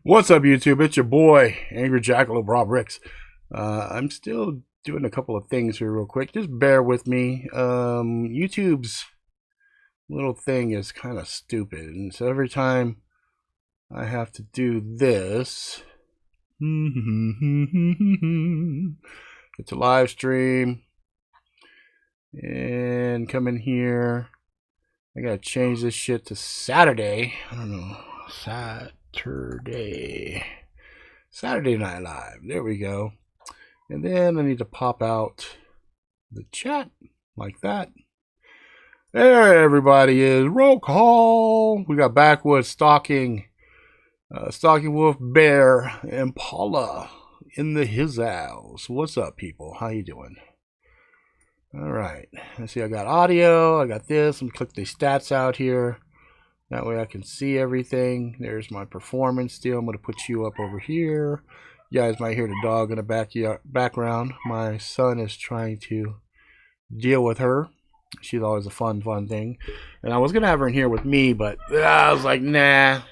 What's up, YouTube? It's your boy, Angry Jackalope Rob Ricks. I'm still doing a couple of things here real quick. Just bear with me. YouTube's little thing is kind of stupid. And so every time I have to do this, it's a live stream. And come in here. I gotta change this shit to Saturday. I don't know. Saturday Night Live. There we go. And then I need to pop out the chat like that. There everybody is. Roll call. We got Backwoods Stalking Wolf Bear and Paula in his house. What's up, people? How you doing? Alright. Let's see, I got audio. I got this. Let me click the stats out here. That way I can see everything. There's my performance still. I'm going to put you up over here. You guys might hear the dog in the background. My son is trying to deal with her. She's always a fun thing. And I was going to have her in here with me, but I was like, nah.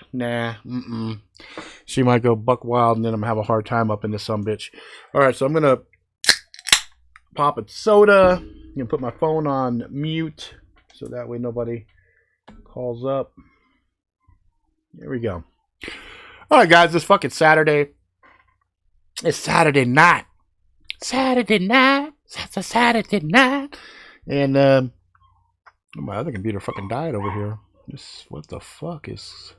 She might go buck wild, and then I'm going to have a hard time up in this sumbitch. Alright, so I'm going to pop a soda. I'm going to put my phone on mute, so that way nobody calls up. There we go. Alright, guys, it's fucking Saturday. It's Saturday night. It's a Saturday night. And my other computer fucking died over here. What the fuck is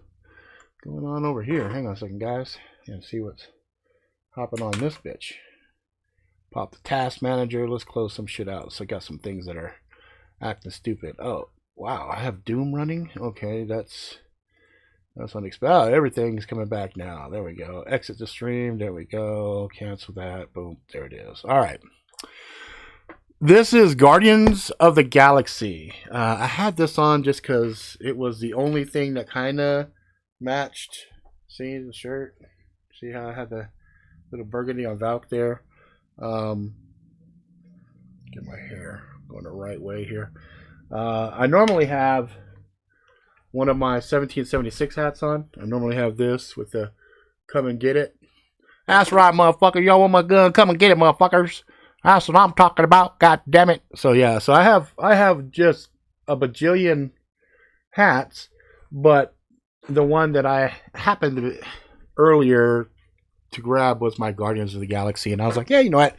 going on over here? Hang on a second, guys. And see what's hopping on this bitch. Pop the task manager. Let's close some shit out. So I got some things that are acting stupid. Oh, wow, I have Doom running? Okay, that's unexpected. Oh, everything's coming back now. There we go. Exit the stream. There we go. Cancel that. Boom. There it is. All right. This is Guardians of the Galaxy. I had this on just because it was the only thing that kind of matched. See the shirt? See how I had the little burgundy on Valk there? Get my hair going the right way here. I normally have one of my 1776 hats on. I normally have this with the come and get it. That's right, motherfucker. Y'all want my gun? Come and get it, motherfuckers. That's what I'm talking about. God damn it. So yeah, so I have just a bajillion hats, but the one that I happened to earlier to grab was my Guardians of the Galaxy, and I was like, yeah, you know what?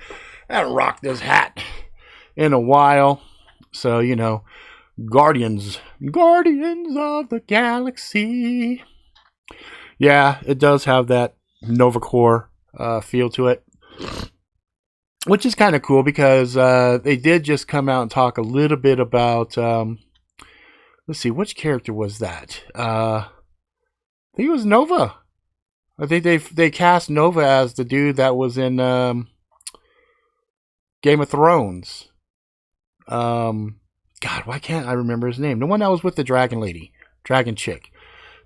I haven't rocked this hat in a while. So, you know, Guardians of the Galaxy. Yeah, it does have that Nova Corps feel to it, which is kind of cool because they did just come out and talk a little bit about, let's see, which character was that? I think it was Nova. I think they cast Nova as the dude that was in Game of Thrones. God, why can't I remember his name? The one that was with the dragon chick,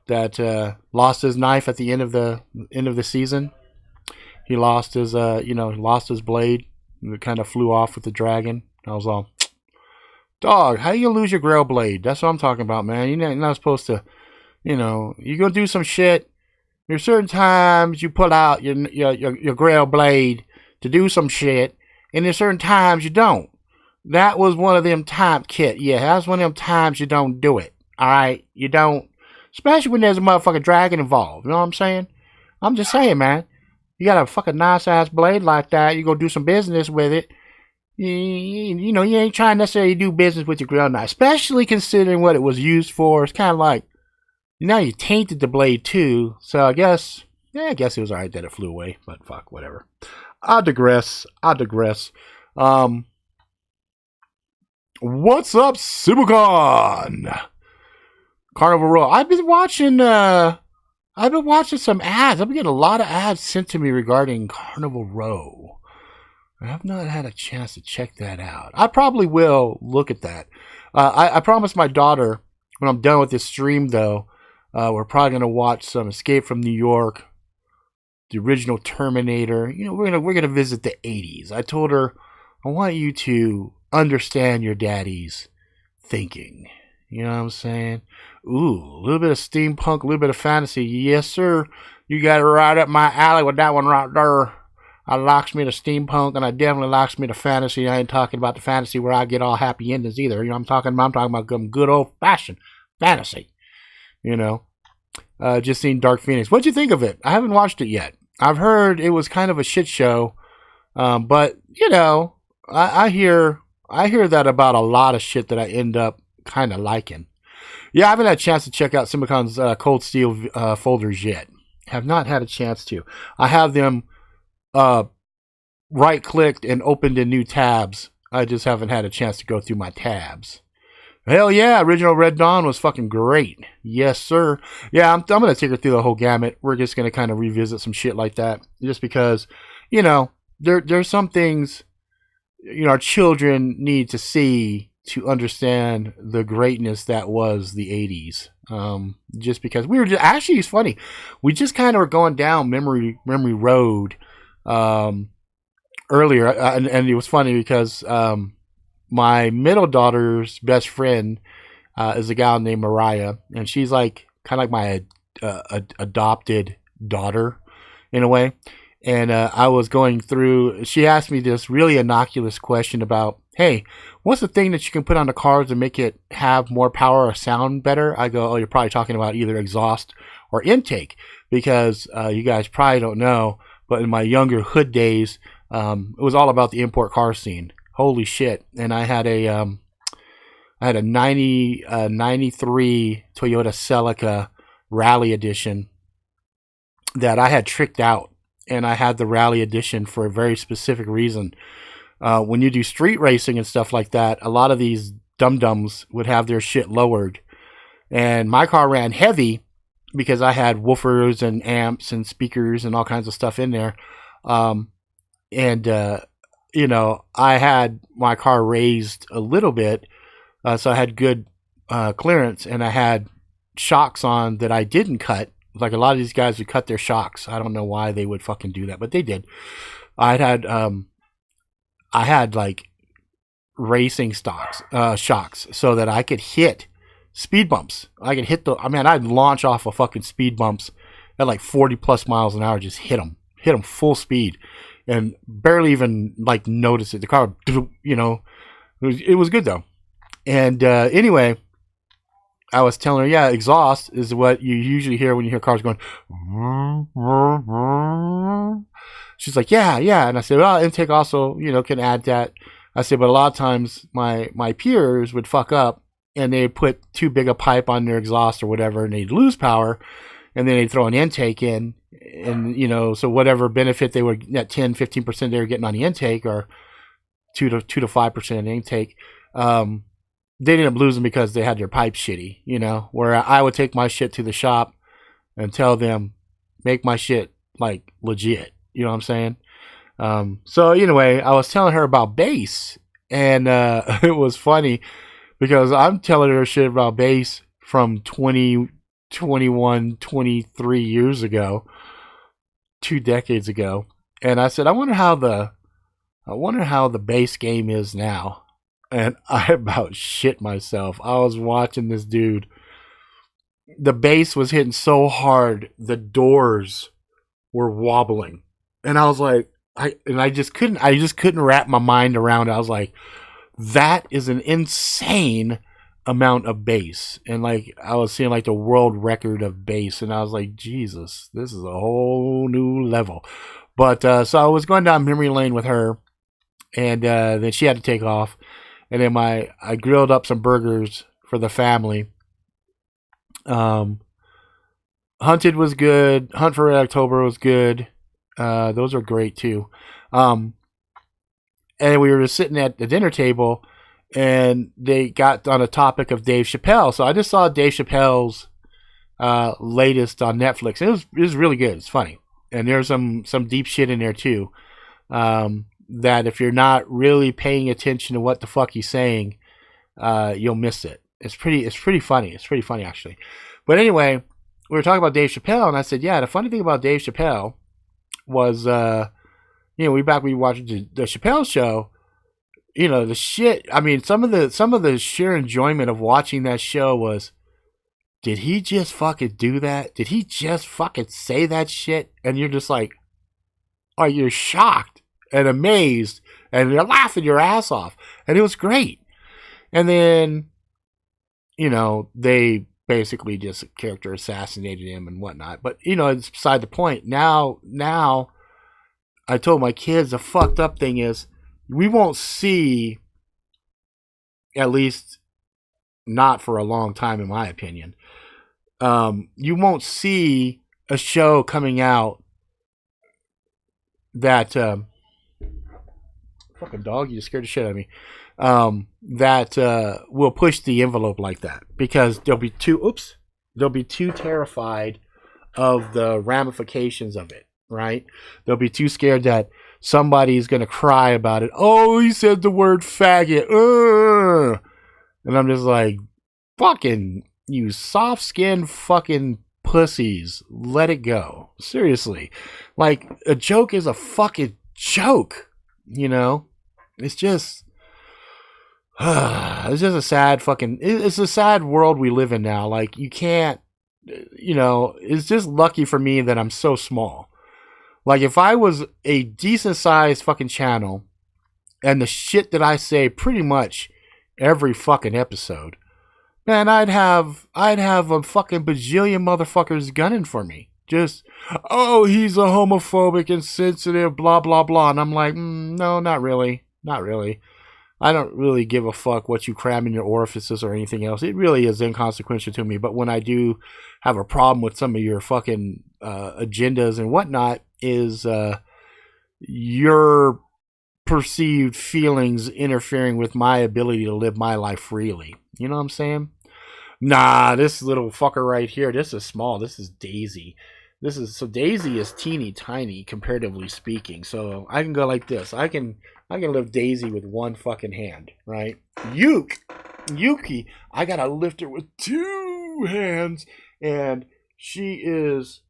that lost his knife at the end of the season. He lost his lost his blade. And it kind of flew off with the dragon. I was all, dog, how you lose your grail blade? That's what I'm talking about, man. You're not supposed to, you're gonna do some shit. There's certain times you pull out your grail blade to do some shit, and there's certain times you don't. That was one of them times, Kit. Yeah, that's one of them times you don't do it. Alright? You don't. Especially when there's a motherfucking dragon involved. You know what I'm saying? I'm just saying, man. You got a fucking nice ass blade like that. You go do some business with it. You ain't trying to necessarily do business with your grill knife. Especially considering what it was used for. It's kind of like, you tainted the blade too. So I guess, Yeah, I guess it was alright that it flew away, but fuck, whatever. I digress. What's up, Supercon? Carnival Row. I've been watching some ads. I've been getting a lot of ads sent to me regarding Carnival Row. I have not had a chance to check that out. I probably will look at that. I promised my daughter when I'm done with this stream, though, we're probably gonna watch some Escape from New York, the original Terminator. You know, we're gonna visit the '80s. I told her I want you to understand your daddy's thinking. You know what I'm saying? Ooh, a little bit of steampunk, a little bit of fantasy. Yes, sir. You got it right up my alley with that one right there. I likes me the steampunk, and I definitely likes me the fantasy. I ain't talking about the fantasy where I get all happy endings either. You know, I'm talking about some good old fashioned fantasy. You know, just seen Dark Phoenix. What'd you think of it? I haven't watched it yet. I've heard it was kind of a shit show, but you know, I hear that about a lot of shit that I end up kind of liking. Yeah, I haven't had a chance to check out Simacon's Cold Steel folders yet. Have not had a chance to. I have them right-clicked and opened in new tabs. I just haven't had a chance to go through my tabs. Hell yeah, original Red Dawn was fucking great. Yes, sir. Yeah, I'm going to take her through the whole gamut. We're just going to kind of revisit some shit like that. Just because, you know, there's some things, you know, our children need to see to understand the greatness that was the 80s. Just because we were just, actually, it's funny. We just kind of were going down memory road earlier. And it was funny because my middle daughter's best friend is a gal named Mariah, and she's like kind of like my adopted daughter in a way. And I was going through, she asked me this really innocuous question about, hey, what's the thing that you can put on the cars to make it have more power or sound better? I go, oh, you're probably talking about either exhaust or intake, because you guys probably don't know, but in my younger hood days, it was all about the import car scene. Holy shit. And I had a 93 Toyota Celica Rally Edition that I had tricked out. And I had the Rally Edition for a very specific reason. When you do street racing and stuff like that, a lot of these dum-dums would have their shit lowered. And my car ran heavy because I had woofers and amps and speakers and all kinds of stuff in there. You know, I had my car raised a little bit, so I had good clearance, and I had shocks on that I didn't cut. Like a lot of these guys would cut their shocks. I don't know why they would fucking do that, but they did. I had like racing shocks, so that I could hit speed bumps. I'd launch off of fucking speed bumps at like 40 plus miles an hour, just hit them full speed, and barely even like notice it. The car, you know, it was good though. And anyway, I was telling her, yeah, exhaust is what you usually hear when you hear cars going. She's like, yeah. And I said, well, intake also, you know, can add that. I said, but a lot of times my peers would fuck up and they'd put too big a pipe on their exhaust or whatever, and they'd lose power, and then they'd throw an intake in, and, you know, so whatever benefit they were, that 10-15% they were getting on the intake, or 2 to 5% intake, they ended up losing because they had their pipes shitty, you know, where I would take my shit to the shop and tell them, make my shit like legit. You know what I'm saying? So anyway, I was telling her about bass, and it was funny because I'm telling her shit about bass from 20, 21, 23 years ago, 2 decades ago. And I said, I wonder how the bass game is now. And I about shit myself. I was watching this dude. The bass was hitting so hard, the doors were wobbling. And I was like, I just couldn't wrap my mind around it. I was like, that is an insane amount of bass. And like, I was seeing like the world record of bass, and I was like, Jesus, this is a whole new level. But so I was going down memory lane with her, and then she had to take off. And then I grilled up some burgers for the family. Hunted was good. Hunt for Red October was good. Those are great too. Um, and we were just sitting at the dinner table, and they got on a topic of Dave Chappelle. So I just saw Dave Chappelle's latest on Netflix. It was really good. It's funny, and there's some deep shit in there too. That if you're not really paying attention to what the fuck he's saying, you'll miss it. It's pretty funny. It's pretty funny actually. But anyway, we were talking about Dave Chappelle, and I said, yeah, the funny thing about Dave Chappelle was, we watched the Chappelle show. The shit. I mean, some of the sheer enjoyment of watching that show was, did he just fucking do that? Did he just fucking say that shit? And you're just like, oh, you're shocked and amazed, and you're laughing your ass off, and it was great. And then, they basically just character assassinated him and whatnot. But it's beside the point. Now, I told my kids the fucked up thing is we won't see, at least not for a long time, in my opinion. You won't see a show coming out that fucking dog, you just scared the shit out of me. That will push the envelope like that, because they'll be too terrified of the ramifications of it, right? They'll be too scared that somebody's gonna cry about it. Oh, he said the word faggot. And I'm just like, fucking you soft-skinned fucking pussies, let it go. Seriously. Like, a joke is a fucking joke, It's just it's just a sad fucking, it's a sad world we live in now. Like, you can't, it's just lucky for me that I'm so small. Like, if I was a decent sized fucking channel, and the shit that I say pretty much every fucking episode, man, I'd have a fucking bajillion motherfuckers gunning for me. Just, oh, he's a homophobic, insensitive, blah, blah, blah. And I'm like, no, not really. Not really. I don't really give a fuck what you cram in your orifices or anything else. It really is inconsequential to me. But when I do have a problem with some of your fucking agendas and whatnot, is your perceived feelings interfering with my ability to live my life freely. You know what I'm saying? Nah, this little fucker right here, this is small. This is Daisy. Daisy is teeny tiny, comparatively speaking. So I can go like this. I can lift Daisy with one fucking hand, right? Yuki, I gotta lift her with two hands, and she is,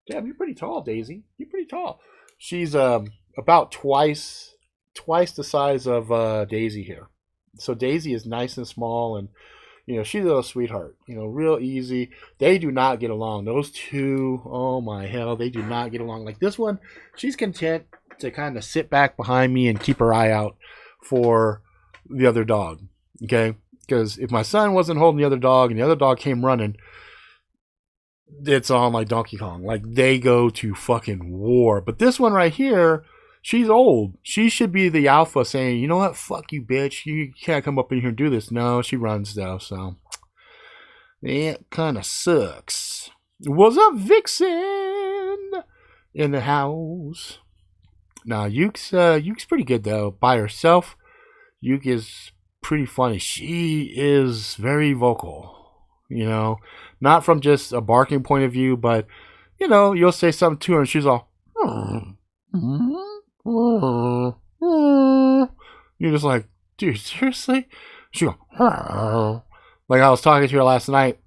damn, you're pretty tall, Daisy. You're pretty tall. She's about twice the size of Daisy here. So Daisy is nice and small, and she's a little sweetheart. Real easy. They do not get along. Those two, oh my hell, they do not get along. Like this one, she's content to kind of sit back behind me and keep her eye out for the other dog. Okay? Because if my son wasn't holding the other dog and the other dog came running, it's on like Donkey Kong. Like, they go to fucking war. But this one right here, she's old. She should be the alpha saying, you know what? Fuck you, bitch. You can't come up in here and do this. No, she runs though, so it kind of sucks. Was a vixen in the house. Now, Yuke's pretty good though. By herself, Yuke is pretty funny. She is very vocal. Not from just a barking point of view, but you'll say something to her and she's all, you're just like, dude, seriously? She go, like, I was talking to her last night.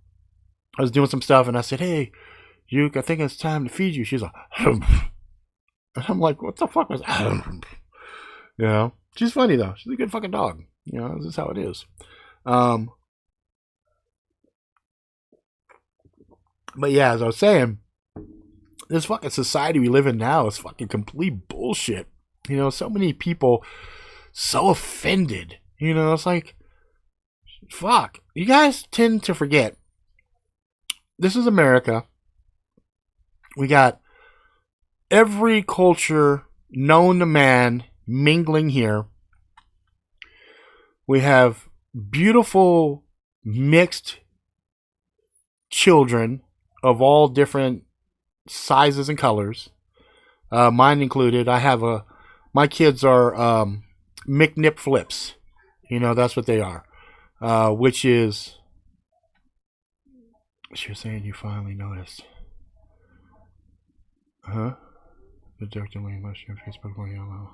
I was doing some stuff and I said, hey, Yuke, I think it's time to feed you. She's like, and I'm like, what the fuck was that? She's funny though. She's a good fucking dog. This is how it is. But yeah, as I was saying, this fucking society we live in now is fucking complete bullshit. So many people so offended. It's like, fuck. You guys tend to forget. This is America. We got every culture known to man mingling here. We have beautiful mixed children of all different sizes and colors, mine included. My kids are McNip flips. That's what they are. Which is, she was saying you finally noticed. Huh? The Dirk Delaney mushroom Facebook one yellow.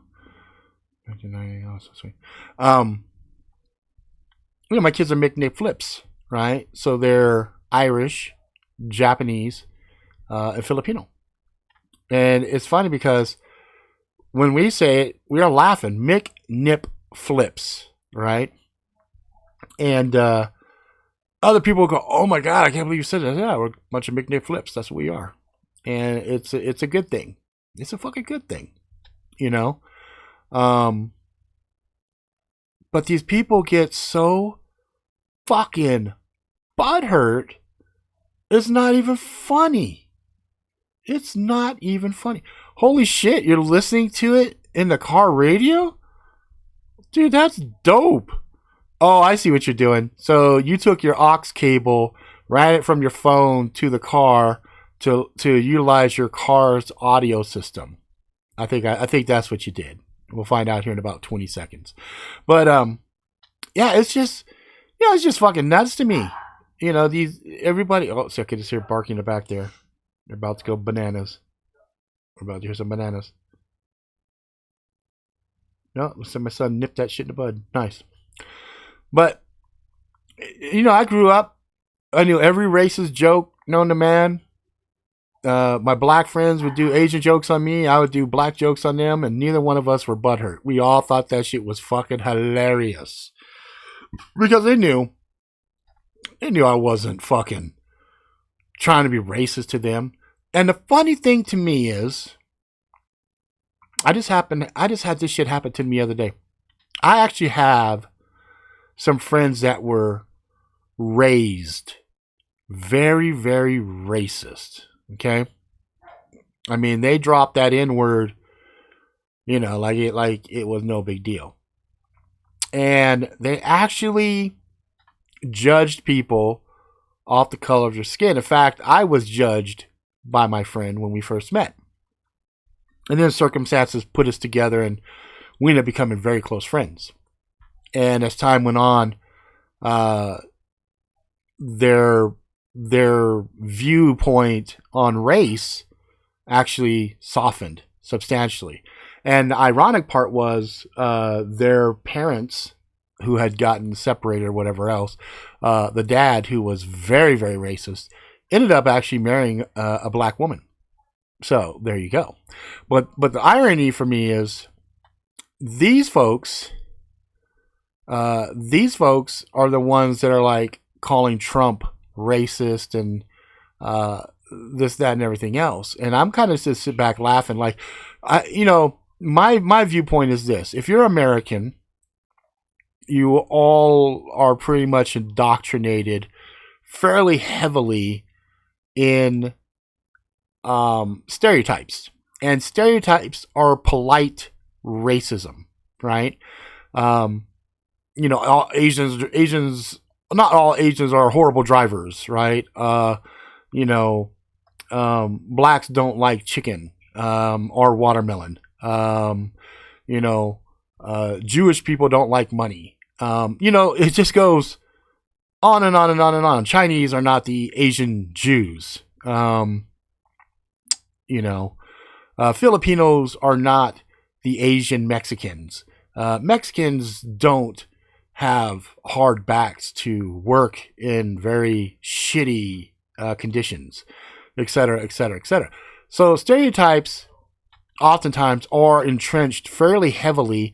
1990. Oh, so sweet. My kids are McNip flips, right? So they're Irish, Japanese, and Filipino. And it's funny because when we say it, we are laughing. McNip flips, right? And other people go, "Oh my God, I can't believe you said that." Yeah, we're a bunch of McNip flips. That's what we are. And it's a good thing. It's a fucking good thing, But these people get so fucking butthurt. It's not even funny. It's not even funny. Holy shit, you're listening to it in the car radio? Dude, that's dope. Oh, I see what you're doing. So you took your aux cable, ran it from your phone to the car to utilize your car's audio system. I think that's what you did. We'll find out here in about 20 seconds. But yeah, it's just fucking nuts to me. Everybody. Oh, so I can just hear barking in the back there. They're about to go bananas. We're about to hear some bananas. No, looks like my son nipped that shit in the bud. Nice. But I grew up. I knew every racist joke known to man. My black friends would do Asian jokes on me. I would do black jokes on them, and neither one of us were butthurt. We all thought that shit was fucking hilarious because they knew I wasn't fucking trying to be racist to them. And the funny thing to me is, I just had this shit happen to me the other day. I actually have some friends that were raised very, very racist. Okay, I mean, they dropped that N-word, like it was no big deal, and they actually judged people off the color of their skin. In fact, I was judged by my friend when we first met, and then circumstances put us together, and we ended up becoming very close friends. And as time went on, their viewpoint on race actually softened substantially. And the ironic part was their parents, who had gotten separated or whatever else, the dad, who was very, very racist, ended up actually marrying a black woman. So there you go. But the irony for me is these folks are the ones that are like calling Trump racist and this, that, and everything else. And I'm kind of just sit back laughing. Like, my viewpoint is this: if you're American, you all are pretty much indoctrinated fairly heavily in stereotypes, and stereotypes are polite racism, right? All Asians. Not all Asians are horrible drivers, right? Blacks don't like chicken or watermelon. Jewish people don't like money. It just goes on and on and on and on. Chinese are not the Asian Jews. Filipinos are not the Asian Mexicans. Mexicans don't have hard backs to work in very shitty conditions, etc., etc., etc. So stereotypes oftentimes are entrenched fairly heavily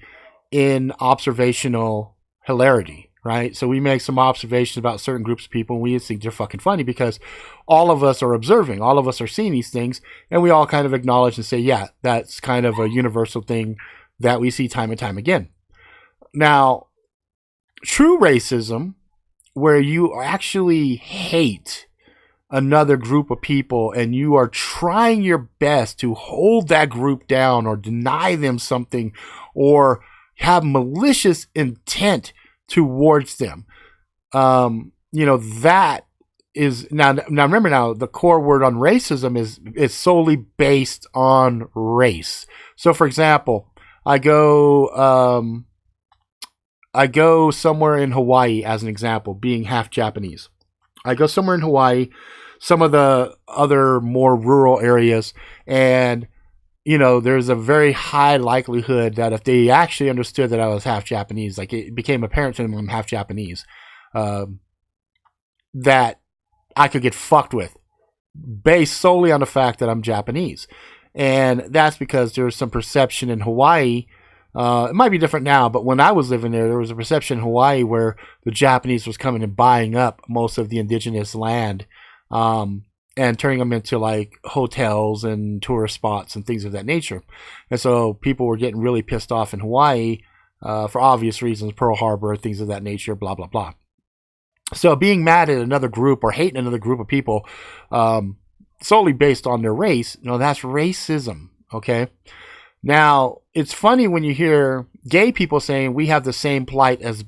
in observational hilarity, right? So we make some observations about certain groups of people and we think they're fucking funny because all of us are observing, all of us are seeing these things, and we all kind of acknowledge and say, yeah, that's kind of a universal thing that we see time and time again. Now, true racism, where you actually hate another group of people and you are trying your best to hold that group down or deny them something or have malicious intent towards them, that is now remember, now the core word on racism is solely based on race. So for example, I go somewhere in Hawaii as an example, being half Japanese. I go somewhere in Hawaii, some of the other more rural areas, and there's a very high likelihood that if they actually understood that I was half Japanese, like it became apparent to them I'm half Japanese, that I could get fucked with based solely on the fact that I'm Japanese. And that's because there's some perception in Hawaii. It might be different now, but when I was living there was a perception in Hawaii where the Japanese was coming and buying up most of the indigenous land, and turning them into like hotels and tourist spots and things of that nature. And so people were getting really pissed off in Hawaii, for obvious reasons, Pearl Harbor, things of that nature, blah, blah, blah. So being mad at another group or hating another group of people, solely based on their race, that's racism. Okay. Now it's funny when you hear gay people saying we have the same plight as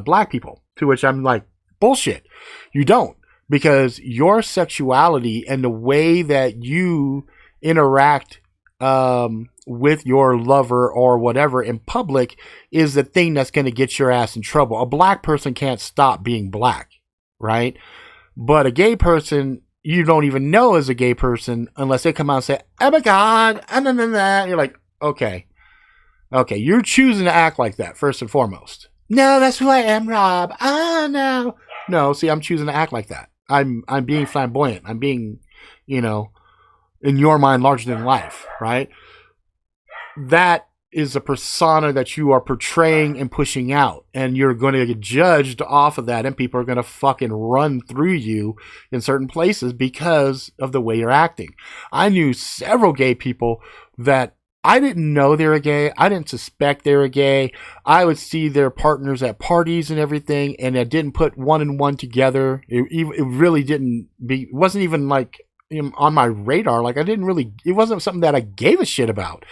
black people, to which I'm like, bullshit. You don't, because your sexuality and the way that you interact with your lover or whatever in public is the thing that's going to get your ass in trouble. A black person can't stop being black, right? But a gay person, you don't even know is a gay person unless they come out and say, oh my God, and you're like, okay, you're choosing to act like that first and foremost. No, that's who I am, Rob. No, see, I'm choosing to act like that. I'm being flamboyant. I'm being, in your mind, larger than life, right? That is a persona that you are portraying and pushing out, and you're going to get judged off of that, and people are going to fucking run through you in certain places because of the way you're acting. I knew several gay people that I didn't know they were gay. I didn't suspect they were gay. I would see their partners at parties and everything, and I didn't put one and one together. It really didn't be, it wasn't even like on my radar. Like it wasn't something that I gave a shit about,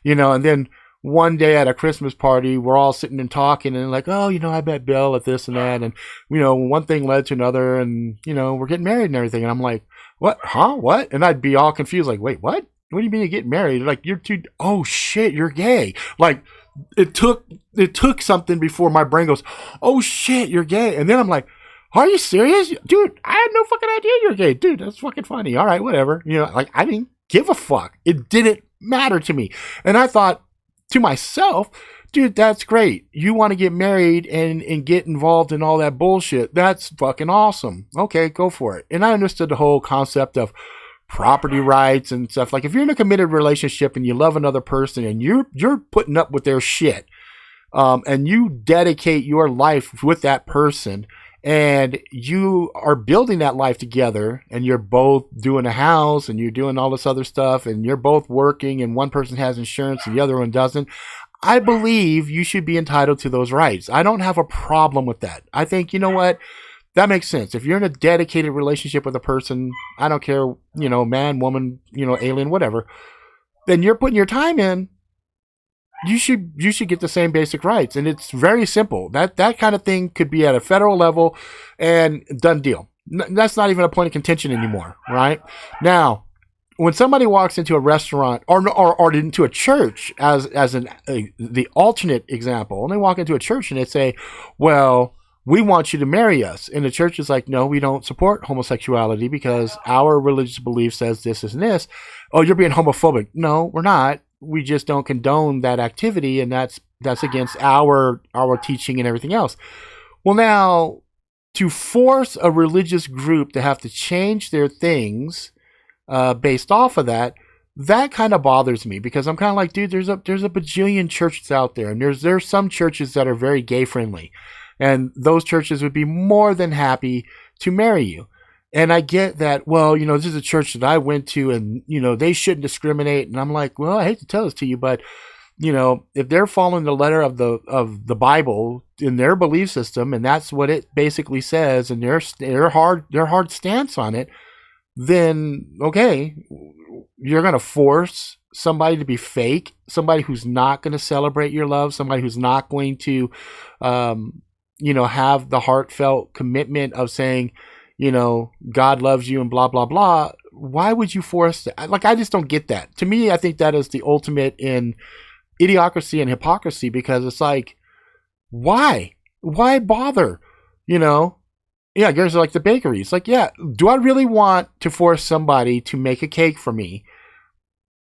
and then one day at a Christmas party, we're all sitting and talking and like, oh, I met Bill at this and that. And, one thing led to another and, we're getting married and everything. And I'm like, what? Huh? What? And I'd be all confused. Like, wait, what? What do you mean you get married? Like, you're too, oh shit, you're gay. Like it took something before my brain goes, oh shit, you're gay. And then I'm like, are you serious? Dude, I had no fucking idea you're gay. Dude, that's fucking funny. All right, whatever. Like I didn't give a fuck. It didn't matter to me. And I thought to myself, dude, that's great. You want to get married and get involved in all that bullshit. That's fucking awesome. Okay, go for it. And I understood the whole concept of property rights and stuff. Like if you're in a committed relationship and you love another person and you're putting up with their shit, and you dedicate your life with that person and you are building that life together and you're both doing a house and you're doing all this other stuff and you're both working and one person has insurance and the other one doesn't, I believe you should be entitled to those rights. I don't have a problem with that. I think, what? That makes sense. If you're in a dedicated relationship with a person, I don't care, man, woman, alien, whatever, then you're putting your time in. You should get the same basic rights. And it's very simple. That kind of thing could be at a federal level and done deal. That's not even a point of contention anymore, right? Now, when somebody walks into a restaurant or into a church as the alternate example, and they walk into a church and they say, well, we want you to marry us. And the church is like, no, we don't support homosexuality because our religious belief says this and this. Oh, you're being homophobic. No, we're not. We just don't condone that activity, and that's against our teaching and everything else. Well, now, to force a religious group to have to change their things based off of that kind of bothers me, because I'm kind of like, dude, there's a bajillion churches out there, and there's some churches that are very gay friendly, and those churches would be more than happy to marry you. And I get that, well, this is a church that I went to and, they shouldn't discriminate. And I'm like, well, I hate to tell this to you, but, if they're following the letter of the Bible in their belief system, and that's what it basically says, and their hard stance on it, then, okay, you're going to force somebody to be fake, somebody who's not going to celebrate your love, somebody who's not going to, have the heartfelt commitment of saying, God loves you and blah, blah, blah. Why would you force that? Like, I just don't get that. To me, I think that is the ultimate in idiocracy and hypocrisy, because it's like, why? Why bother? Yeah, there's like the bakeries. Like, yeah, do I really want to force somebody to make a cake for me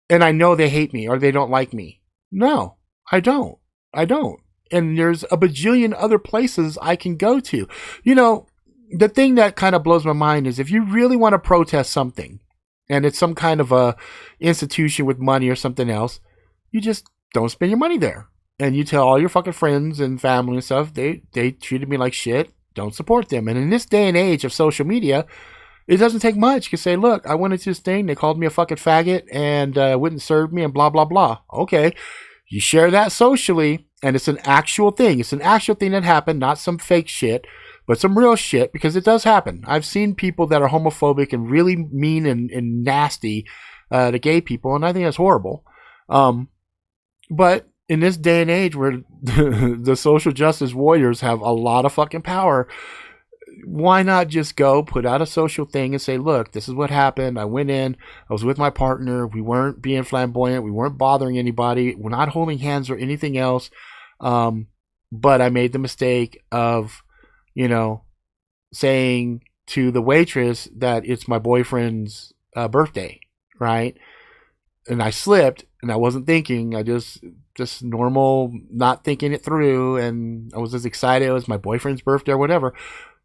and I know they hate me or they don't like me? No, I don't. I don't. And there's a bajillion other places I can go to. The thing that kind of blows my mind is if you really want to protest something and it's some kind of a institution with money or something else, you just don't spend your money there. And you tell all your fucking friends and family and stuff, they treated me like shit. Don't support them. And in this day and age of social media, it doesn't take much. You can say, look, I went into this thing. They called me a fucking faggot and wouldn't serve me and blah, blah, blah. Okay. You share that socially, and it's an actual thing. It's an actual thing that happened, not some fake shit, but some real shit, because it does happen. I've seen people that are homophobic and really mean and nasty to gay people, and I think that's horrible. But in this day and age where the social justice warriors have a lot of fucking power, why not just go put out a social thing and say, look, this is what happened. I went in, I was with my partner. We weren't being flamboyant. We weren't bothering anybody. We're not holding hands or anything else. But I made the mistake of, saying to the waitress that it's my boyfriend's birthday, right? And I slipped and I wasn't thinking. I just normal, not thinking it through. And I was as excited. It was my boyfriend's birthday or whatever.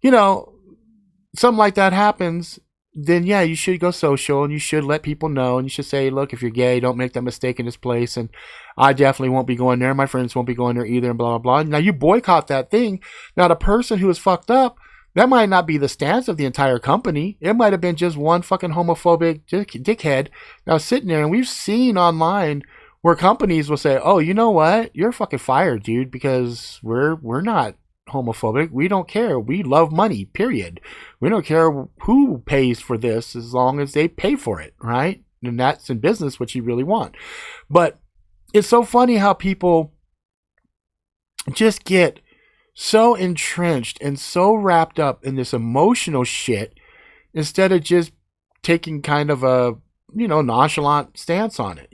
Something like that happens, then yeah, you should go social and you should let people know, and you should say, look, if you're gay, don't make that mistake in this place, and I definitely won't be going there. My friends won't be going there either, and blah, blah, blah. Now you boycott that thing. Now the person who is fucked up, that might not be the stance of the entire company. It might have been just one fucking homophobic dickhead that was sitting there, and we've seen online where companies will say, oh, you know what? You're fucking fired, dude, because we're not homophobic. We don't care. We love money, period. We don't care who pays for this as long as they pay for it, right? And that's in business what you really want. But it's so funny how people just get so entrenched and so wrapped up in this emotional shit instead of just taking kind of a nonchalant stance on it.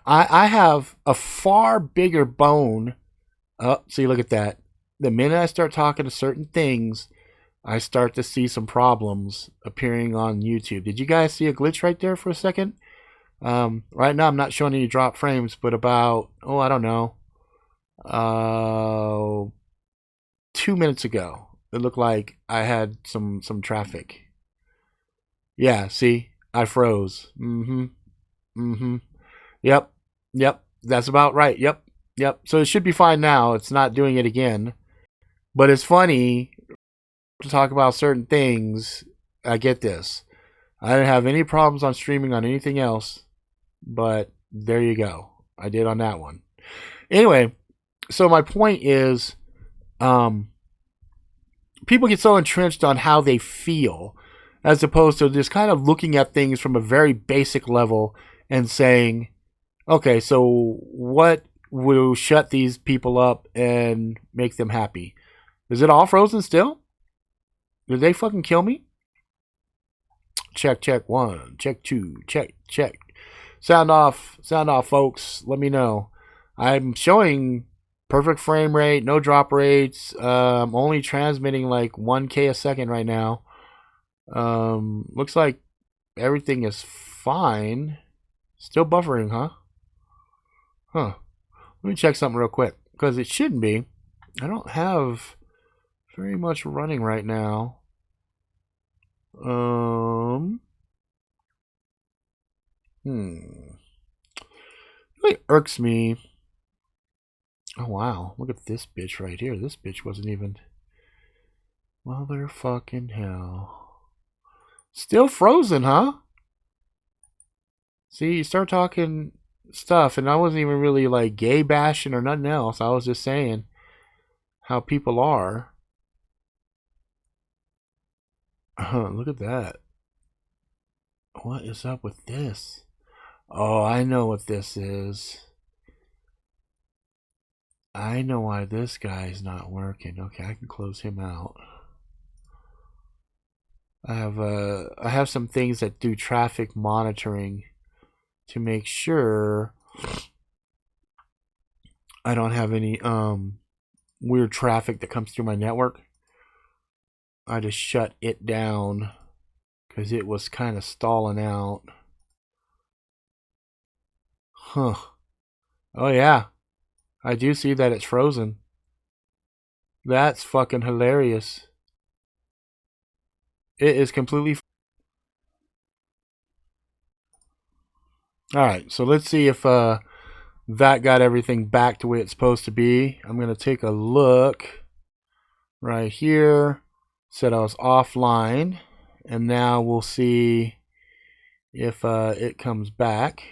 I have a far bigger bone. Oh, see, look at that. The minute I start talking to certain things, I start to see some problems appearing on YouTube. Did you guys see a glitch right there for a second? Right now I'm not showing any drop frames, but about, I don't know, 2 minutes ago, it looked like I had some traffic. Yeah, see? I froze. Yep. That's about right. Yep. So it should be fine now. It's not doing it again. But it's funny to talk about certain things. I get this. I didn't have any problems on streaming on anything else, but there you go. I did on that one. Anyway, so my point is, people get so entrenched on how they feel as opposed to just kind of looking at things from a very basic level and saying, okay, so what will shut these people up and make them happy? Is it all frozen still? Did they fucking kill me? Check 1, check 2, check. Sound off, folks. Let me know. I'm showing perfect frame rate, no drop rates. I'm only transmitting like 1K a second right now. Looks like everything is fine. Still buffering, huh? Let me check something real quick, because it shouldn't be. I don't have very much running right now. Really irks me. Oh wow, look at this bitch right here. This bitch wasn't even... Motherfucking hell. Still frozen, huh? See, you start talking stuff, and I wasn't even really like gay bashing or nothing else. I was just saying how people are. Look at that. What is up with this? Oh, I know what this is. I know why this guy's not working. Okay, I can close him out. I have some things that do traffic monitoring to make sure I don't have any weird traffic that comes through my network. I just shut it down because it was kind of stalling out. Huh. Oh yeah, I do see that it's frozen. That's fucking hilarious. It is completely. All right, so let's see if that got everything back to where it's supposed to be. I'm gonna take a look right here. Said I was offline, and now we'll see if it comes back.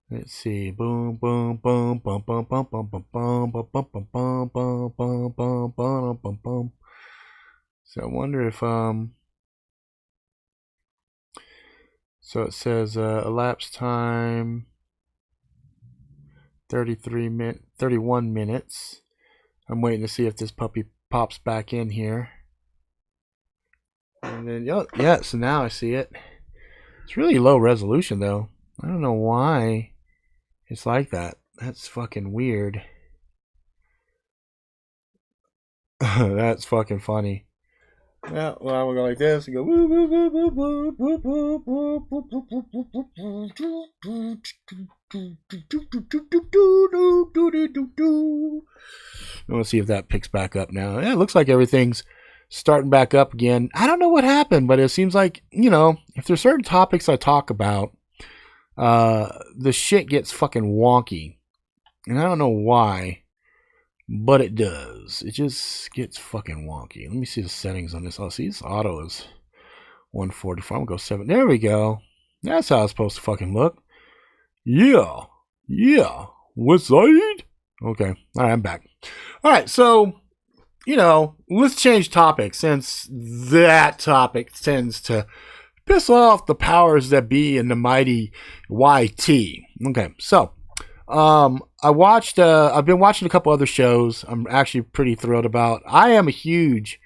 Let's see. Boom, boom, boom, bum, bum, bum, bum, bum, bum, bum, bum, bum, bum, bum, bum, bum, bum, bum, bum. So I wonder if so it says elapsed time 31 minutes. I'm waiting to see if this puppy pops back in here. And then yeah, so now I see it. It's really low resolution though. I don't know why it's like that. That's fucking weird. That's fucking funny. Yeah, well, we'll go like this and go woo woo woo woo woo woo woo woo. Let's see if that picks back up now. Yeah, it looks like everything's starting back up again. I don't know what happened, but it seems like, if there's certain topics I talk about, the shit gets fucking wonky. And I don't know why. But it does. It just gets fucking wonky. Let me see the settings on this. Oh, see, this auto is 144. I'm gonna go 7. There we go. That's how it's supposed to fucking look. Yeah. Yeah. West side? Okay. All right, I'm back. All right, so, let's change topic since that topic tends to piss off the powers that be in the mighty YT. Okay, so I've been watching a couple other shows I'm actually pretty thrilled about. I am a huge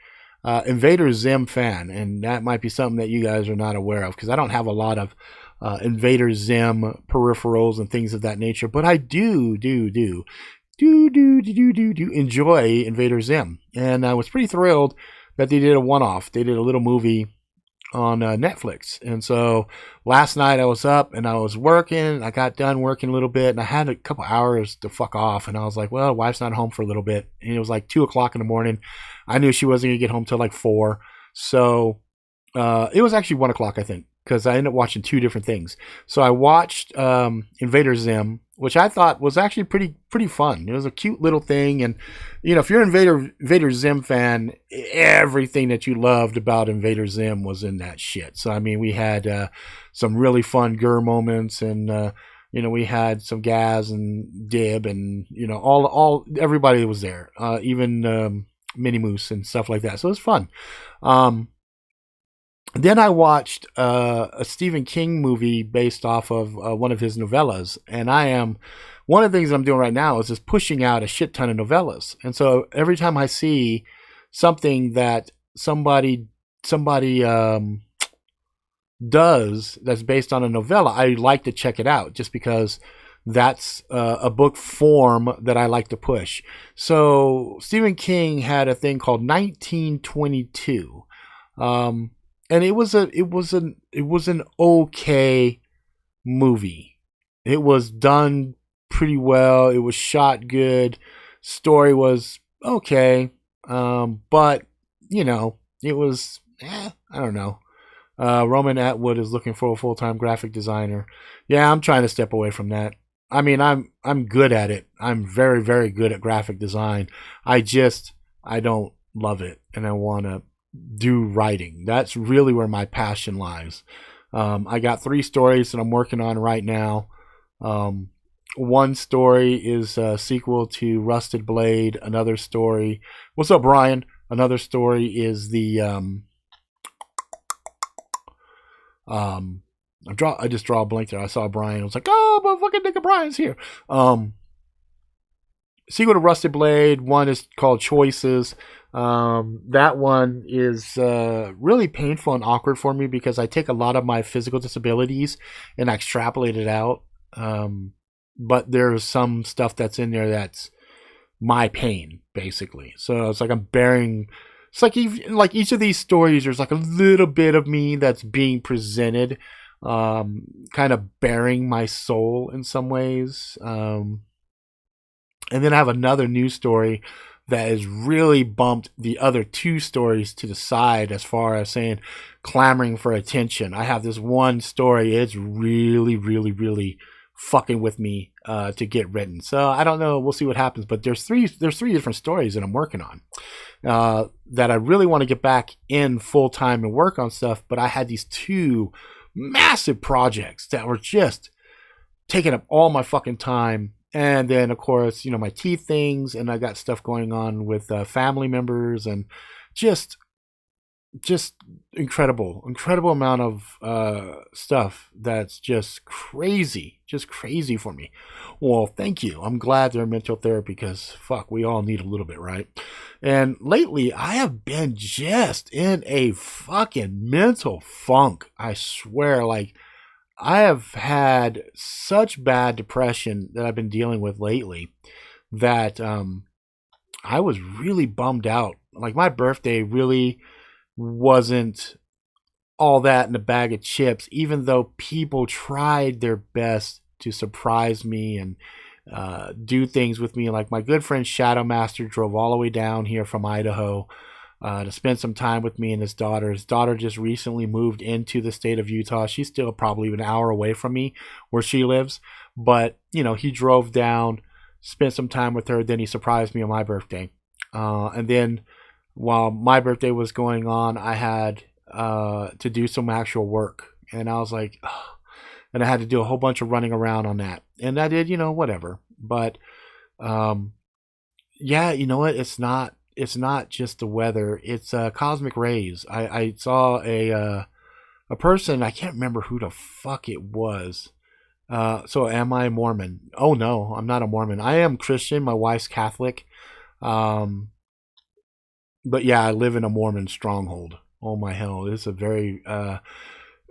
Invader Zim fan, and that might be something that you guys are not aware of because I don't have a lot of Invader Zim peripherals and things of that nature, but I do enjoy Invader Zim, and I was pretty thrilled that they did a one-off. They did a little movie on Netflix. And so last night I was up and I was working. I got done working a little bit and I had a couple hours to fuck off. And I was like, well, wife's not home for a little bit. And it was like 2:00 in the morning. I knew she wasn't going to get home till like 4. So it was actually 1:00, I think, because I ended up watching 2 different things. So I watched Invader Zim, which I thought was actually pretty fun. It was a cute little thing, and if you're an Invader Zim fan, everything that you loved about Invader Zim was in that shit. So I mean, we had some really fun Gur moments, and we had some Gaz and Dib, and all everybody was there, even Mini Moose and stuff like that. So it was fun. Then I watched a Stephen King movie based off of one of his novellas, and one of the things I'm doing right now is just pushing out a shit ton of novellas. And so every time I see something that somebody does that's based on a novella, I like to check it out just because that's a book form that I like to push. So Stephen King had a thing called 1922. And it was an okay movie. It was done pretty well. It was shot good. Story was okay. But it was I don't know. Roman Atwood is looking for a full-time graphic designer. Yeah, I'm trying to step away from that. I mean, I'm good at it. I'm very, very good at graphic design. I don't love it, and I want to do writing. That's really where my passion lies. I got 3 stories that I'm working on right now. One story is a sequel to Rusted Blade. Another story, what's up, Brian? Another story is the I just draw a blank there. I saw Brian. I was like, oh, but fucking nigga Brian's here. Sequel to Rusted Blade. One is called Choices. That one is really painful and awkward for me because I take a lot of my physical disabilities and I extrapolate it out. But there's some stuff that's in there that's my pain, basically. So it's like I'm bearing. It's like each of these stories, there's like a little bit of me that's being presented, kind of bearing my soul in some ways. And then I have another news story that has really bumped the other two stories to the side as far as saying clamoring for attention. I have this one story. It's really, really, really fucking with me to get written. So I don't know. We'll see what happens. But there's three different stories that I'm working on that I really want to get back in full time and work on stuff. But I had these two massive projects that were just taking up all my fucking time. And then, of course, you know, my teeth things, and I got stuff going on with family members, and just incredible amount of stuff that's just crazy for me. Well, thank you. I'm glad they're mental therapy because fuck, we all need a little bit, right? And lately, I have been just in a fucking mental funk. I swear, like. I have had such bad depression that I've been dealing with lately that I was really bummed out. Like my birthday really wasn't all that in a bag of chips, even though people tried their best to surprise me and do things with me. Like my good friend Shadow Master drove all the way down here from Idaho to spend some time with me and his daughter. His daughter just recently moved into the state of Utah. She's still probably an hour away from me where she lives. But, you know, he drove down, spent some time with her. Then he surprised me on my birthday. And then while my birthday was going on, I had to do some actual work. And I was like, ugh. And I had to do a whole bunch of running around on that. And I did, you know, whatever. But, yeah, you know what? It's not just the weather. It's cosmic rays. I saw a person. I can't remember who the fuck it was. So am I Mormon? Oh no, I'm not a Mormon. I am Christian. My wife's Catholic. But yeah, I live in a Mormon stronghold. Oh my hell, this is a very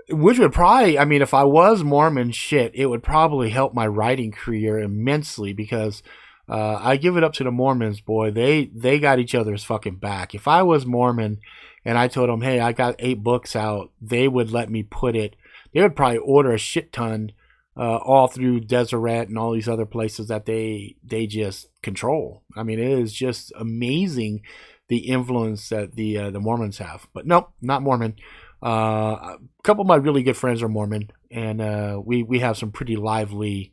which would probably, I mean, if I was Mormon, shit, it would probably help my writing career immensely because I give it up to the Mormons, boy. They got each other's fucking back. If I was Mormon and I told them, hey, I got 8 books out, they would let me put it. They would probably order a shit ton all through Deseret and all these other places that they just control. I mean, it is just amazing the influence that the Mormons have. But nope, not Mormon. A couple of my really good friends are Mormon, and we have some pretty lively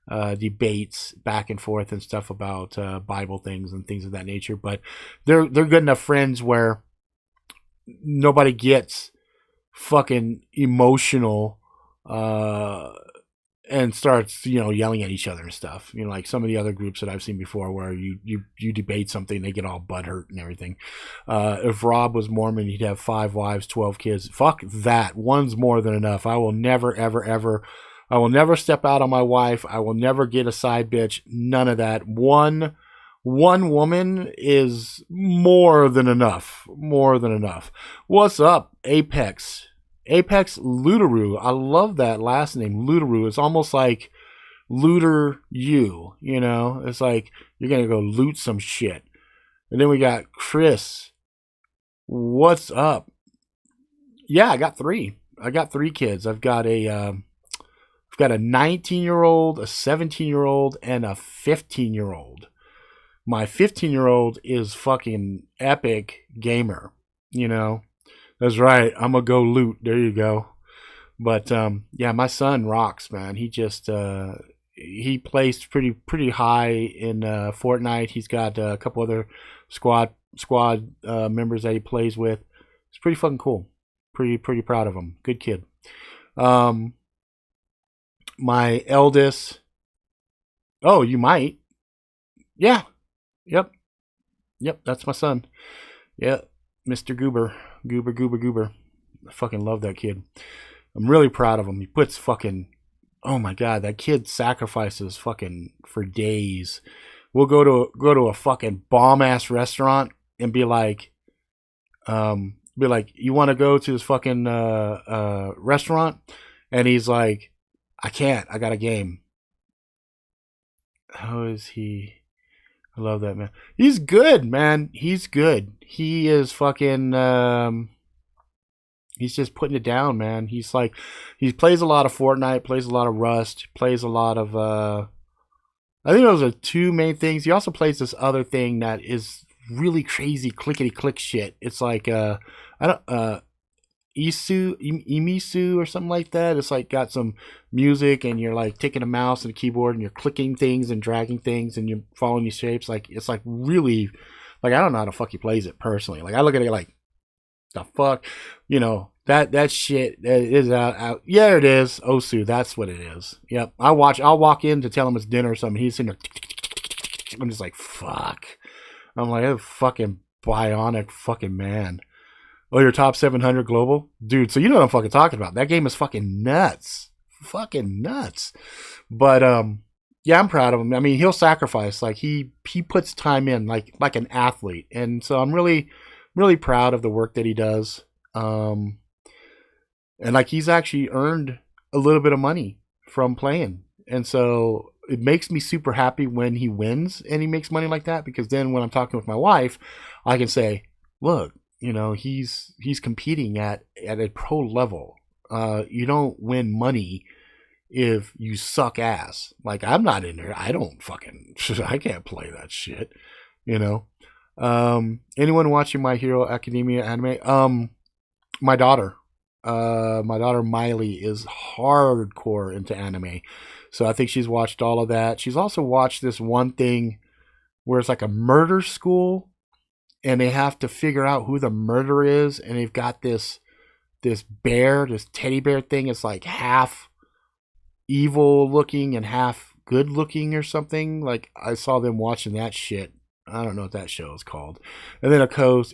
debates back and forth and stuff about Bible things and things of that nature. But they're good enough friends where nobody gets fucking emotional and starts, you know, yelling at each other and stuff. You know, like some of the other groups that I've seen before where you debate something, they get all butthurt and everything. If Rob was Mormon, he'd have 5 wives, 12 kids. Fuck that. One's more than enough. I will never, ever, ever. I will never step out on my wife. I will never get a side bitch. None of that. One woman is more than enough. More than enough. What's up, Apex? Apex Lootaroo. I love that last name, Lootaroo. It's almost like looter you know? It's like you're going to go loot some shit. And then we got Chris. What's up? Yeah, I got 3. I got 3 kids. I've got a 19-year-old, a 17-year-old, and a 15-year-old. My 15-year-old is fucking epic gamer, you know? That's right. I'm gonna go loot. There you go. But yeah, my son rocks, man. He just he placed pretty high in Fortnite. He's got a couple other squad members that he plays with. It's pretty fucking cool. Pretty proud of him. Good kid. My eldest. Oh, you might. Yeah. Yep. That's my son. Yeah, Mr. Goober. Goober. I fucking love that kid. I'm really proud of him. He puts fucking, oh my god, that kid sacrifices fucking for days we'll go to a fucking bomb ass restaurant and be like, you want to go to this fucking restaurant? And he's like, I can't. I got a game. How is he? I love that man. He's good, man. He's good. He is fucking. He's just putting it down, man. He's like, he plays a lot of Fortnite, plays a lot of Rust, plays a lot of. I think those are two main things. He also plays this other thing that is really crazy clickety click shit. It's like I don't Imisu or something like that. It's like got some music and you're like taking a mouse and a keyboard and you're clicking things and dragging things and you're following these shapes. Like it's like really like I don't know how the fuck he plays it personally. Like I look at it like the fuck, that shit is out. Yeah, it is Osu. That's what it is. Yep. I'll walk in to tell him it's dinner or something. He's in there. I'm just like fuck. I'm like a fucking bionic fucking man. Oh, your top 700 global? Dude, so you know what I'm fucking talking about. That game is fucking nuts. Fucking nuts. But yeah, I'm proud of him. I mean, he'll sacrifice. Like he puts time in like an athlete. And so I'm really really proud of the work that he does. And like he's actually earned a little bit of money from playing. And so it makes me super happy when he wins and he makes money like that, because then when I'm talking with my wife, I can say, look, he's competing at a pro level. You don't win money if you suck ass. Like I'm not in there. I don't fucking I can't play that shit. Anyone watching My Hero Academia anime? My daughter. My daughter Miley is hardcore into anime. So I think she's watched all of that. She's also watched this one thing where it's like a murder school and they have to figure out who the murderer is, and they've got this bear, this teddy bear thing. It's like half evil looking and half good looking or something. Like I saw them watching that shit. I don't know what that show is called. And then of course,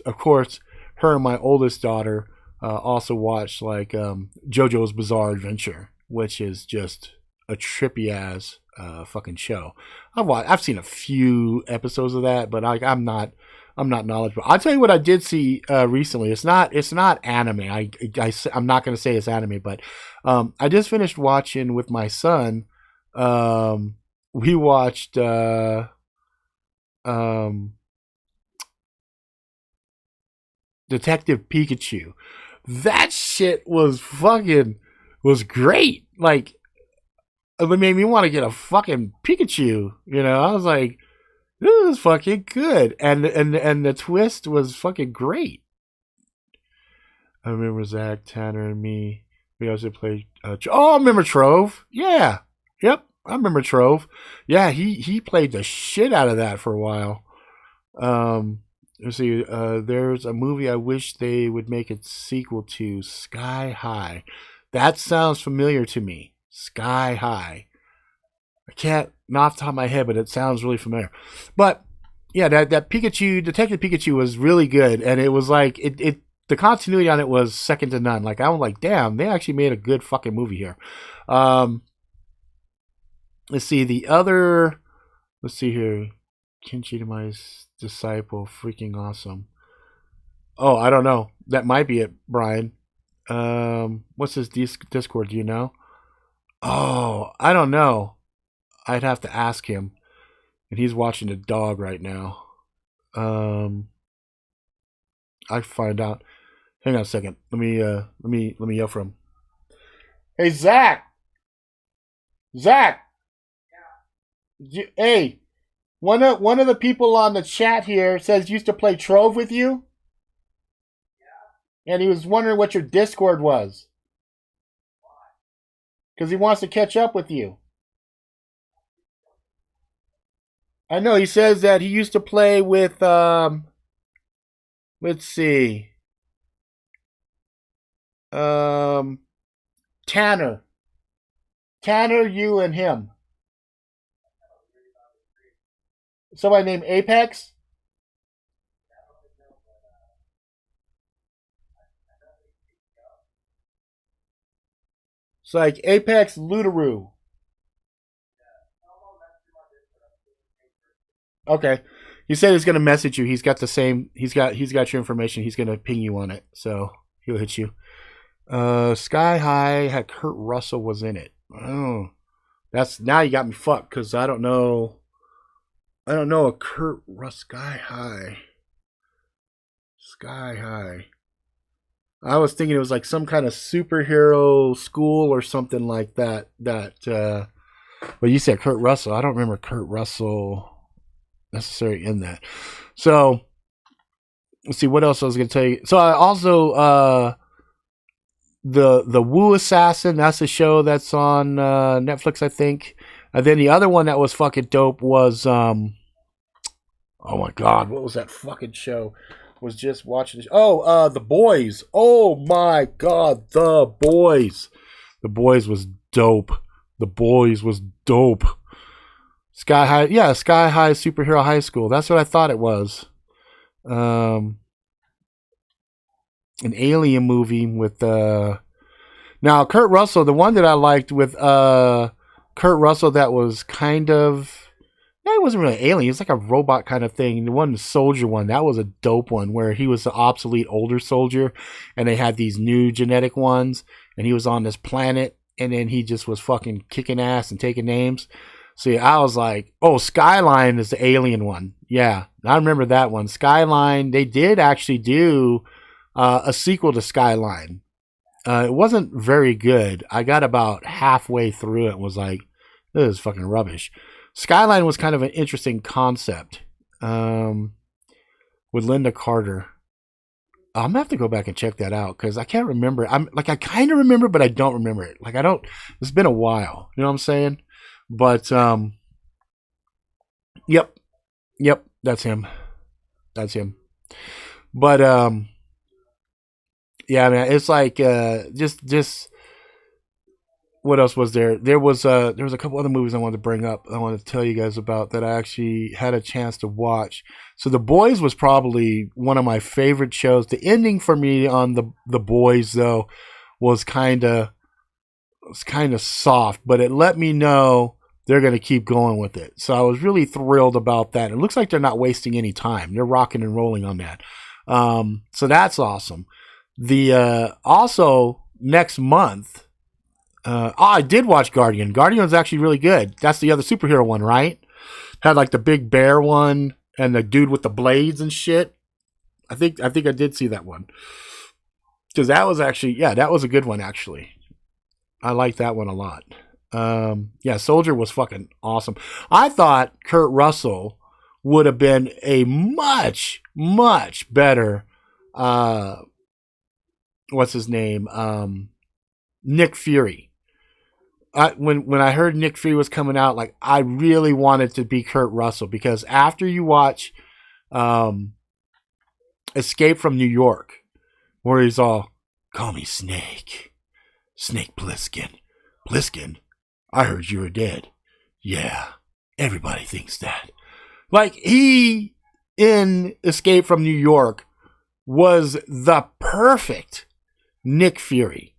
her and my oldest daughter also watched like JoJo's Bizarre Adventure, which is just a trippy ass fucking show. I've seen a few episodes of that, but I'm not knowledgeable. I'll tell you what I did see recently. It's not anime. I'm not going to say it's anime, but I just finished watching with my son. We watched Detective Pikachu. That shit was great. Like it made me want to get a fucking Pikachu. I was like, this is fucking good, and the twist was fucking great. I remember Zach, Tanner, and me. We also played. I remember Trove. Yeah, yep, I remember Trove. Yeah, he played the shit out of that for a while. Let's see. There's a movie I wish they would make a sequel to, Sky High. That sounds familiar to me. Sky High. I can't, not off the top of my head, but it sounds really familiar. But yeah, that Pikachu, Detective Pikachu was really good, and it was like the continuity on it was second to none. Like I was like, damn, they actually made a good fucking movie here. Let's see Let's see here. Kenshi to my disciple, freaking awesome. Oh, I don't know. That might be it, Brian. What's his Discord? Do you know? Oh, I don't know. I'd have to ask him. And he's watching the dog right now. I find out. Hang on a second. Let me yell for him. Hey Zach. Zach. Hey, one of the people on the chat here says used to play Trove with you. Yeah. And he was wondering what your Discord was. Why? Because he wants to catch up with you. I know, he says that he used to play with let's see. Tanner. Tanner, you and him. Somebody named Apex? It's like Apex Ludaroo. Okay. He said he's gonna message you. He's got the same. He's got your information. He's gonna ping you on it. So he'll hit you. Sky High had Kurt Russell was in it. Oh, that's now you got me fucked because I don't know. I don't know a Kurt Russell Sky High. Sky High. I was thinking it was like some kind of superhero school or something like that. But you said Kurt Russell. I don't remember Kurt Russell necessarily in that. So let's see what else I was going to tell you. So I also the Wu Assassin. That's a show that's on Netflix, I think. And then the other one that was fucking dope was oh my god, what was that fucking show? Was just watching this. Oh, The Boys. Oh my god, The Boys. The Boys was dope. The Boys was dope. Sky High, yeah, Sky High Superhero High School. That's what I thought it was. An alien movie with now Kurt Russell. The one that I liked with Kurt Russell that was kind of. It wasn't really alien. It was like a robot kind of thing. The one, the soldier one, that was a dope one where he was the obsolete older soldier and they had these new genetic ones and he was on this planet and then he just was fucking kicking ass and taking names. So yeah, I was like, oh, Skyline is the alien one. Yeah, I remember that one. Skyline, they did actually do a sequel to Skyline. It wasn't very good. I got about halfway through it and was like, this is fucking rubbish. Skyline was kind of an interesting concept with Linda Carter. I'm gonna have to go back and check that out because I can't remember. I kind of remember, but I don't remember it. Like I don't. It's been a while. You know what I'm saying? But yep, that's him. That's him. But yeah, man, it's like just. What else was there? There was a couple other movies I wanted to bring up. I wanted to tell you guys about that I actually had a chance to watch. So The Boys was probably one of my favorite shows. The ending for me on the Boys though was kind of soft, but it let me know they're going to keep going with it. So I was really thrilled about that. It looks like they're not wasting any time. They're rocking and rolling on that. So that's awesome. The also next month. I did watch Guardian. Guardian was actually really good. That's the other superhero one, right? Had like the big bear one and the dude with the blades and shit. I think I did see that one. Because that was actually, yeah, that was a good one actually. I liked that one a lot. Yeah, Soldier was fucking awesome. I thought Kurt Russell would have been a much, much better what's his name? Nick Fury. When I heard Nick Fury was coming out, like I really wanted to be Kurt Russell because after you watch Escape from New York, where he's all, call me Snake Plissken, I heard you were dead. Yeah, everybody thinks that. Like he in Escape from New York was the perfect Nick Fury.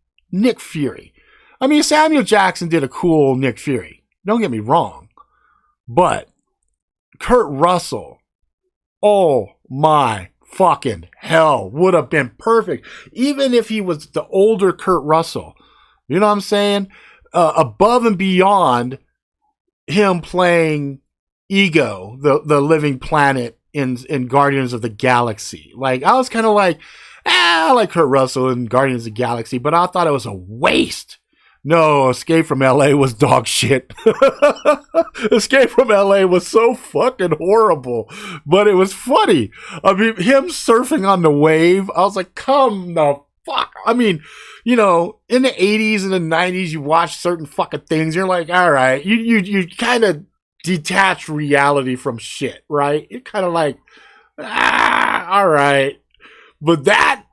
I mean, Samuel Jackson did a cool Nick Fury. Don't get me wrong. But Kurt Russell, oh my fucking hell, would have been perfect. Even if he was the older Kurt Russell. You know what I'm saying? Above and beyond him playing Ego, the living planet in Guardians of the Galaxy. Like, I was kind of like, I like Kurt Russell in Guardians of the Galaxy, but I thought it was a waste. No, Escape from LA was dog shit. Escape from LA was so fucking horrible, but it was funny. I mean, him surfing on the wave, I was like, come the fuck. I mean, you know, in the 80s and the 90s, you watch certain fucking things, you're like, all right, you kind of detach reality from shit, right? You're kind of like, all right. But that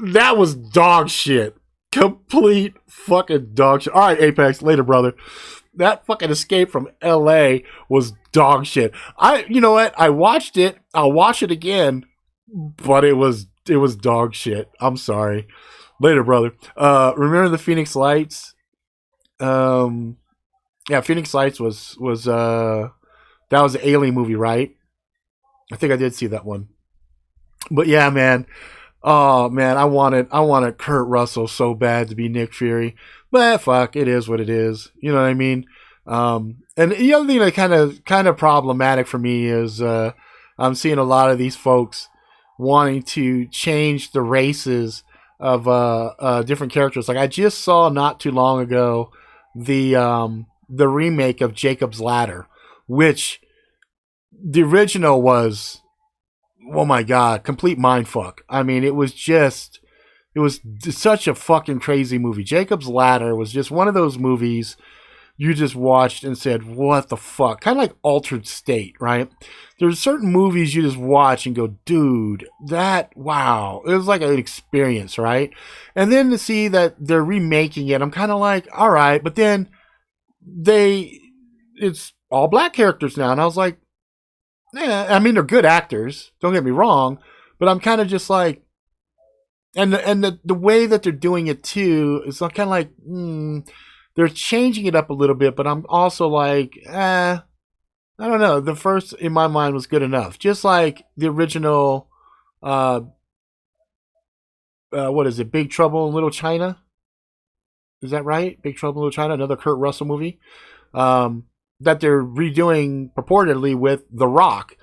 was dog shit. Complete fucking dog shit. All right, Apex, later, brother. That fucking Escape from LA was dog shit. You know what? I watched it. I'll watch it again, but it was dog shit. I'm sorry. Later, brother. Remember the Phoenix Lights? Yeah, Phoenix Lights was that was the Alien movie, right? I think I did see that one. But yeah, man. Oh man, I wanted Kurt Russell so bad to be Nick Fury, but fuck, it is what it is. You know what I mean? And the other thing that kind of problematic for me is I'm seeing a lot of these folks wanting to change the races of different characters. Like I just saw not too long ago the remake of Jacob's Ladder, which the original was, oh my god, complete mindfuck. I mean, it was such a fucking crazy movie. Jacob's Ladder was just one of those movies you just watched and said, what the fuck? Kind of like Altered State, right? There's certain movies you just watch and go, dude, wow. It was like an experience, right? And then to see that they're remaking it, I'm kind of like, all right. But then it's all black characters now. And I was like, yeah, I mean, they're good actors. Don't get me wrong. But I'm kind of just like, and the way that they're doing it too, is kind of like, they're changing it up a little bit, but I'm also like, I don't know. The first in my mind was good enough. Just like the original, what is it? Big Trouble in Little China? Is that right? Big Trouble in Little China, another Kurt Russell movie, that they're redoing purportedly with The Rock.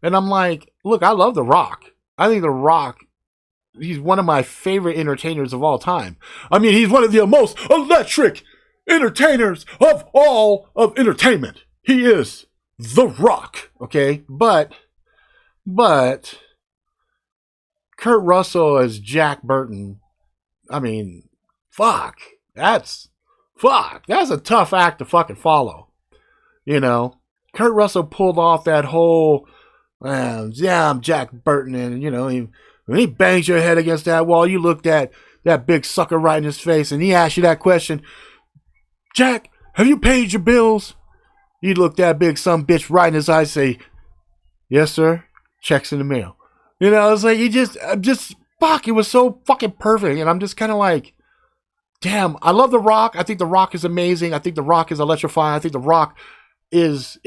And I'm like, look, I love The Rock. I think The Rock, he's one of my favorite entertainers of all time. I mean, he's one of the most electric entertainers of all of entertainment. He is The Rock, okay? But Kurt Russell as Jack Burton, I mean, that's a tough act to fucking follow. You know, Kurt Russell pulled off that whole, yeah, I'm Jack Burton, and you know, when he bangs your head against that wall, you looked at that big sucker right in his face, and he asked you that question, Jack, have you paid your bills? You look that big some bitch right in his eyes, say, yes, sir. Checks in the mail. You know, it's like it was so fucking perfect. And I'm just kind of like, damn, I love The Rock. I think The Rock is amazing. I think The Rock is electrifying. I think The Rock is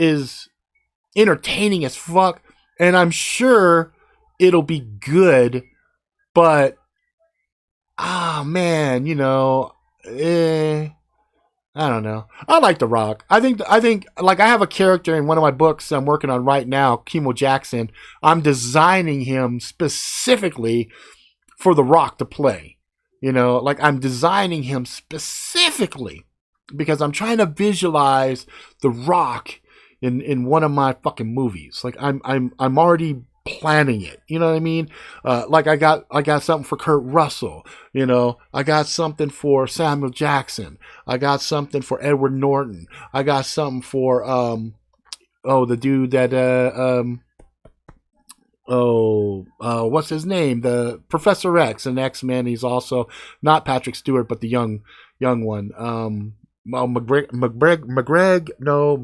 entertaining as fuck. And I'm sure it'll be good. But, man, you know, I don't know. I like The Rock. I think like I have a character in one of my books I'm working on right now, Kimo Jackson. I'm designing him specifically for The Rock to play. You know, like I'm designing him specifically because I'm trying to visualize The Rock in one of my fucking movies. Like I'm already planning it. You know what I mean? Like I got something for Kurt Russell. You know, I got something for Samuel Jackson. I got something for Edward Norton. I got something for the dude that what's his name? The Professor X and X-Men. He's also not Patrick Stewart, but the young one. McGreg, no,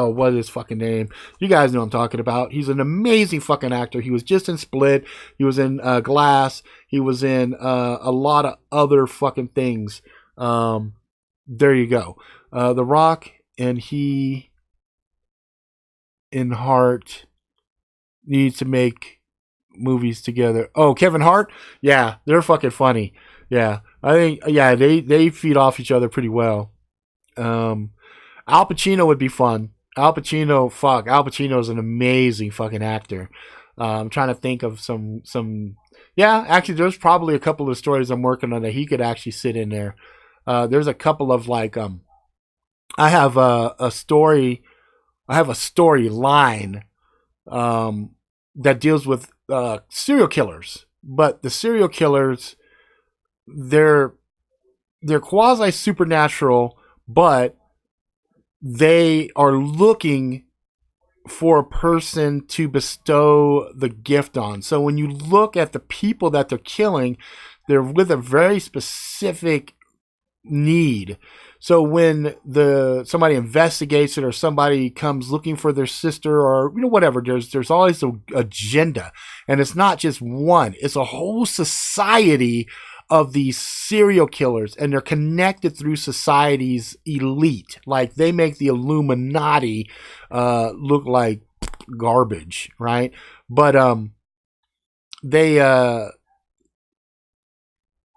what is his fucking name? You guys know what I'm talking about. He's an amazing fucking actor. He was just in Split. He was in Glass. He was in a lot of other fucking things. There you go. The Rock and he in Heart needs to make movies together. Oh, Kevin Hart? Yeah, they're fucking funny. Yeah, I think, yeah, they feed off each other pretty well. Al Pacino would be fun. Al Pacino is an amazing fucking actor. I'm trying to think of some. Yeah, actually, there's probably a couple of stories I'm working on that he could actually sit in there. There's a couple of like, I have a story. I have a storyline that deals with serial killers, but the serial killers, they're quasi supernatural, but they are looking for a person to bestow the gift on. So when you look at the people that they're killing, they're with a very specific need. So when somebody investigates it or somebody comes looking for their sister or whatever, there's always an agenda, and it's not just one; it's a whole society of these serial killers, and they're connected through society's elite. Like they make the Illuminati look like garbage, right? But they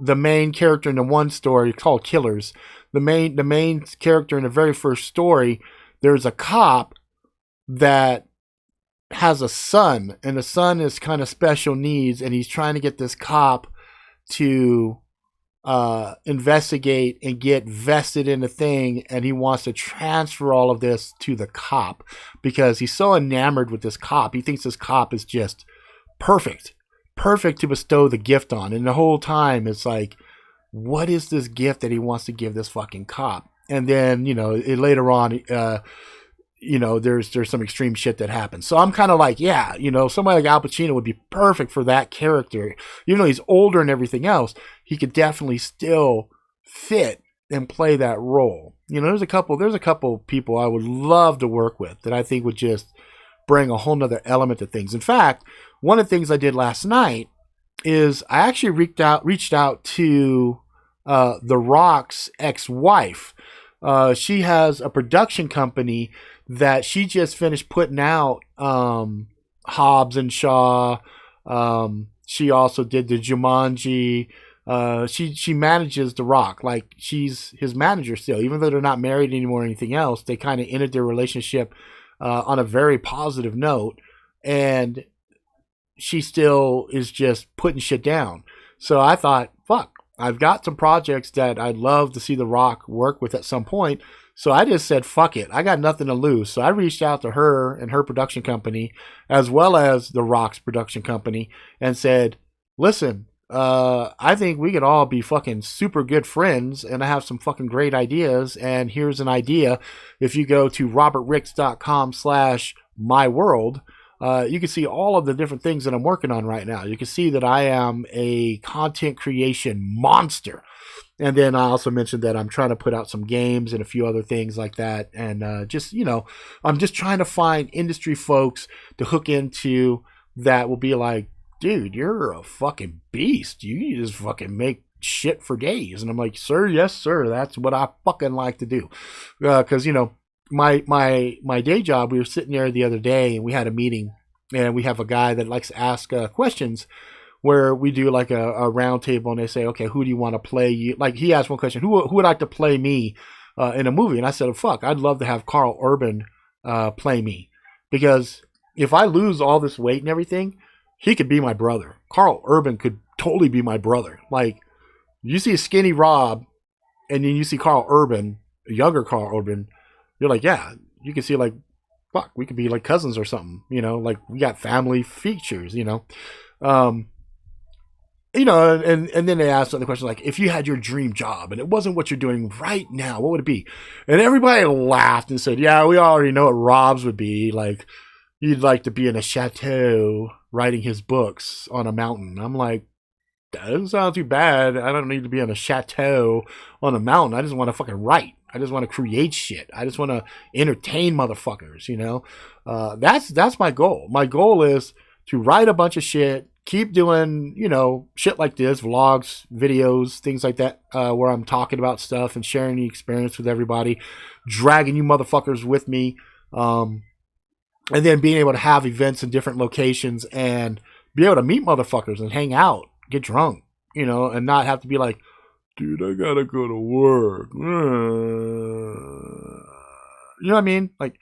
the main character in the one story called Killers, the main character in the very first story, there's a cop that has a son, and the son is kind of special needs, and he's trying to get this cop to investigate and get vested in the thing, and he wants to transfer all of this to the cop because he's so enamored with this cop. He thinks this cop is just perfect to bestow the gift on, and the whole time it's like, what is this gift that he wants to give this fucking cop? And then, you know, later on, you know, there's some extreme shit that happens. So I'm kind of like, yeah, you know, somebody like Al Pacino would be perfect for that character. Even though he's older and everything else, he could definitely still fit and play that role. You know, there's a couple people I would love to work with that I think would just bring a whole nother element to things. In fact, one of the things I did last night is I actually reached out to The Rock's ex-wife. She has a production company that she just finished putting out, Hobbs and Shaw. She also did the Jumanji. She manages The Rock, like she's his manager still, even though they're not married anymore or anything else. They kind of ended their relationship on a very positive note, and she still is just putting shit down. So I thought, fuck, I've got some projects that I'd love to see The Rock work with at some point. So I just said, fuck it. I got nothing to lose. So I reached out to her and her production company, as well as The Rock's production company, and said, listen, I think we could all be fucking super good friends, and I have some fucking great ideas. And here's an idea. If you go to robertricks.com/myworld, you can see all of the different things that I'm working on right now. You can see that I am a content creation monster. And then I also mentioned that I'm trying to put out some games and a few other things like that. And just, you know, I'm just trying to find industry folks to hook into that will be like, dude, you're a fucking beast. You just fucking make shit for days. And I'm like, sir, yes, sir. That's what I fucking like to do. Because, you know, my day job, we were sitting there the other day and we had a meeting, and we have a guy that likes to ask questions, where we do like a round table, and they say, okay, who do you want to play you? Like, he asked one question, who would like to play me in a movie? And I said, oh, fuck, I'd love to have Carl Urban play me, because if I lose all this weight and everything, he could be my brother. Carl Urban could totally be my brother. Like, you see Skinny Rob, and then you see Carl Urban, a younger Carl Urban, you're like, yeah, you can see like, fuck, we could be like cousins or something, you know, like we got family features, you know. You know, and then they asked the question, like, if you had your dream job and it wasn't what you're doing right now, what would it be? And everybody laughed and said, yeah, we already know what Rob's would be. Like, you'd like to be in a chateau writing his books on a mountain. I'm like, that doesn't sound too bad. I don't need to be in a chateau on a mountain. I just want to fucking write. I just want to create shit. I just want to entertain motherfuckers, you know? That's my goal. My goal is to write a bunch of shit, keep doing, you know, shit like this, vlogs, videos, things like that, where I'm talking about stuff and sharing the experience with everybody, dragging you motherfuckers with me, and then being able to have events in different locations and be able to meet motherfuckers and hang out, get drunk, you know, and not have to be like, dude, I gotta go to work. You know what I mean? Like,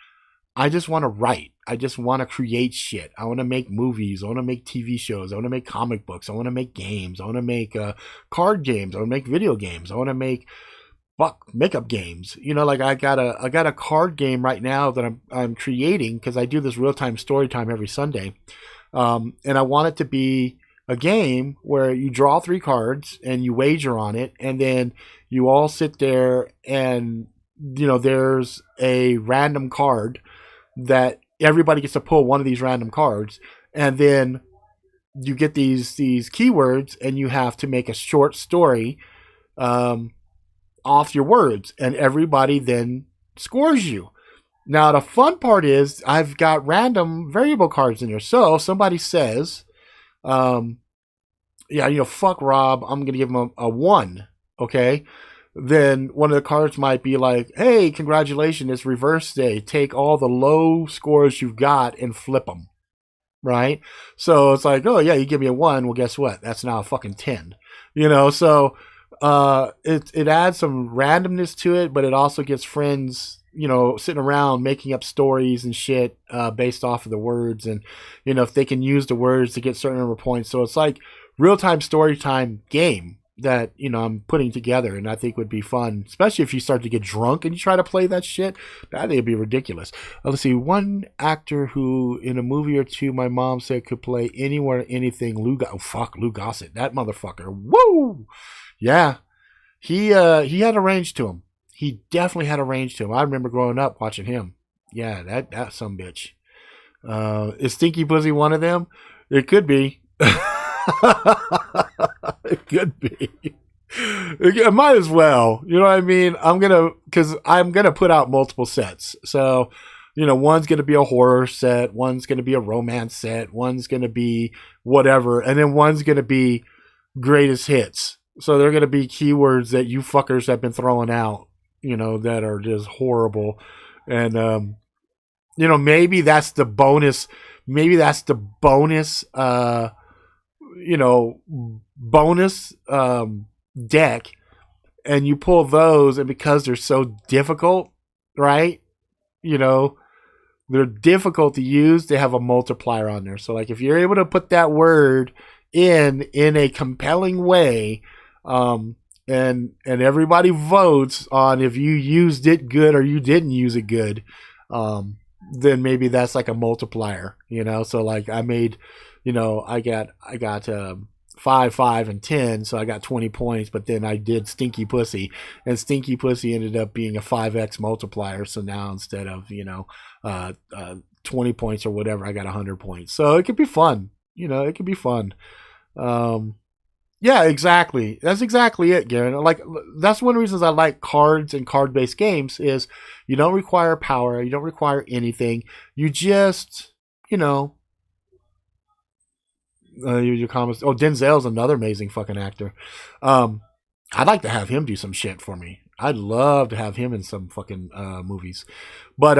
I just want to write. I just want to create shit. I want to make movies. I want to make TV shows. I want to make comic books. I want to make games. I want to make card games. I want to make video games. I want to make makeup games. You know, like I got a card game right now that I'm creating, because I do this real time story time every Sunday, and I want it to be a game where you draw 3 cards and you wager on it, and then you all sit there and, you know, there's a random card that everybody gets to pull one of these random cards, and then you get these keywords, and you have to make a short story off your words, and everybody then scores you. Now, the fun part is I've got random variable cards in here. So if somebody says, yeah, you know, fuck Rob, I'm going to give him a 1, okay? then one of the cards might be like, hey, congratulations, it's reverse day. Take all the low scores you've got and flip them. Right? So it's like, oh yeah, you give me a 1. Well, guess what? That's now a fucking 10. So it adds some randomness to it, but it also gets friends, sitting around making up stories and shit based off of the words, and if they can use the words to get certain number of points. So it's like real-time story time game that I'm putting together, and I think would be fun, especially if you start to get drunk and you try to play that shit. I think it'd be ridiculous. Let's see, one actor who in a movie or two my mom said could play anywhere, anything. Lou Gossett, that motherfucker. Woo! Yeah, he had a range to him. He definitely had a range to him. I remember growing up watching him. Yeah, that sumbitch. Is Stinky Pussy one of them? It could be. It could be. It might as well. You know what I mean? Because I'm gonna put out multiple sets. So, one's gonna be a horror set, one's gonna be a romance set, one's gonna be whatever, and then one's gonna be greatest hits. So they're gonna be keywords that you fuckers have been throwing out, that are just horrible. And maybe that's the bonus. Maybe that's the bonus. Bonus deck, and you pull those, and because they're so difficult, right? They're difficult to use. They have a multiplier on there. So like if you're able to put that word in a compelling way, and everybody votes on if you used it good or you didn't use it good, then maybe that's like a multiplier, So like I made, I got 5, 5, and 10, so I got 20 points. But then I did Stinky Pussy, and Stinky Pussy ended up being a 5x multiplier. So now instead of 20 points or whatever, I got 100 points. So it could be fun. It could be fun. Yeah, exactly. That's exactly it, Garen. Like that's one of the reasons I like cards and card-based games is you don't require power, you don't require anything. You just your comments. Oh, Denzel's another amazing fucking actor. I'd like to have him do some shit for me. I'd love to have him in some fucking movies. But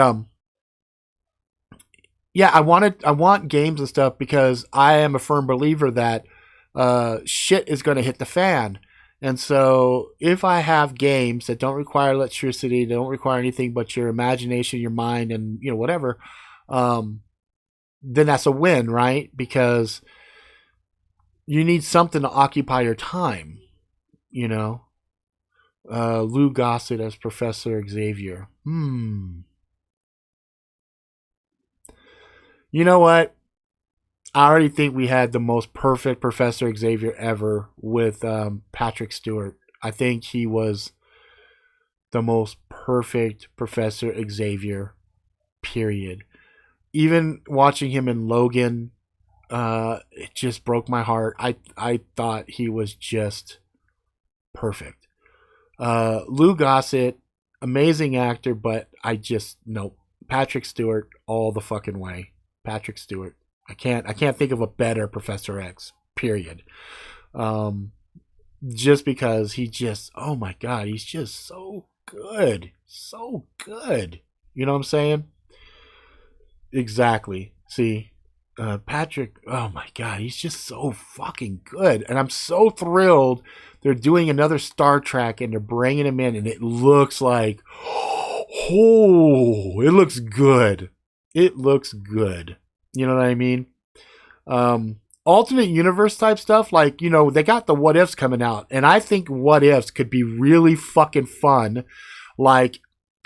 yeah, I want games and stuff because I am a firm believer that shit is going to hit the fan. And so if I have games that don't require electricity, they don't require anything but your imagination, your mind, and whatever, then that's a win, right? Because you need something to occupy your time, Lou Gossett as Professor Xavier. You know what? I already think we had the most perfect Professor Xavier ever with Patrick Stewart. I think he was the most perfect Professor Xavier, period. Even watching him in Logan, it just broke my heart. I thought he was just perfect. Lou Gossett, amazing actor, but nope. Patrick Stewart all the fucking way. Patrick Stewart. I can't think of a better Professor X, period. Just because oh my God, he's just so good. So good. You know what I'm saying? Exactly. See, Patrick, oh my God, he's just so fucking good. And I'm so thrilled they're doing another Star Trek and they're bringing him in, and it looks like, oh, it looks good. It looks good. You know what I mean? Alternate universe type stuff, like, they got the what ifs coming out, and I think what ifs could be really fucking fun. Like,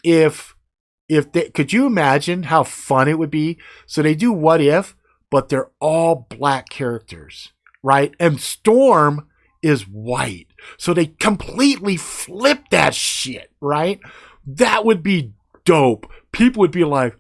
could you imagine how fun it would be? So they do what if, but they're all black characters, right? And Storm is white. So they completely flip that shit, right? That would be dope. People would be like,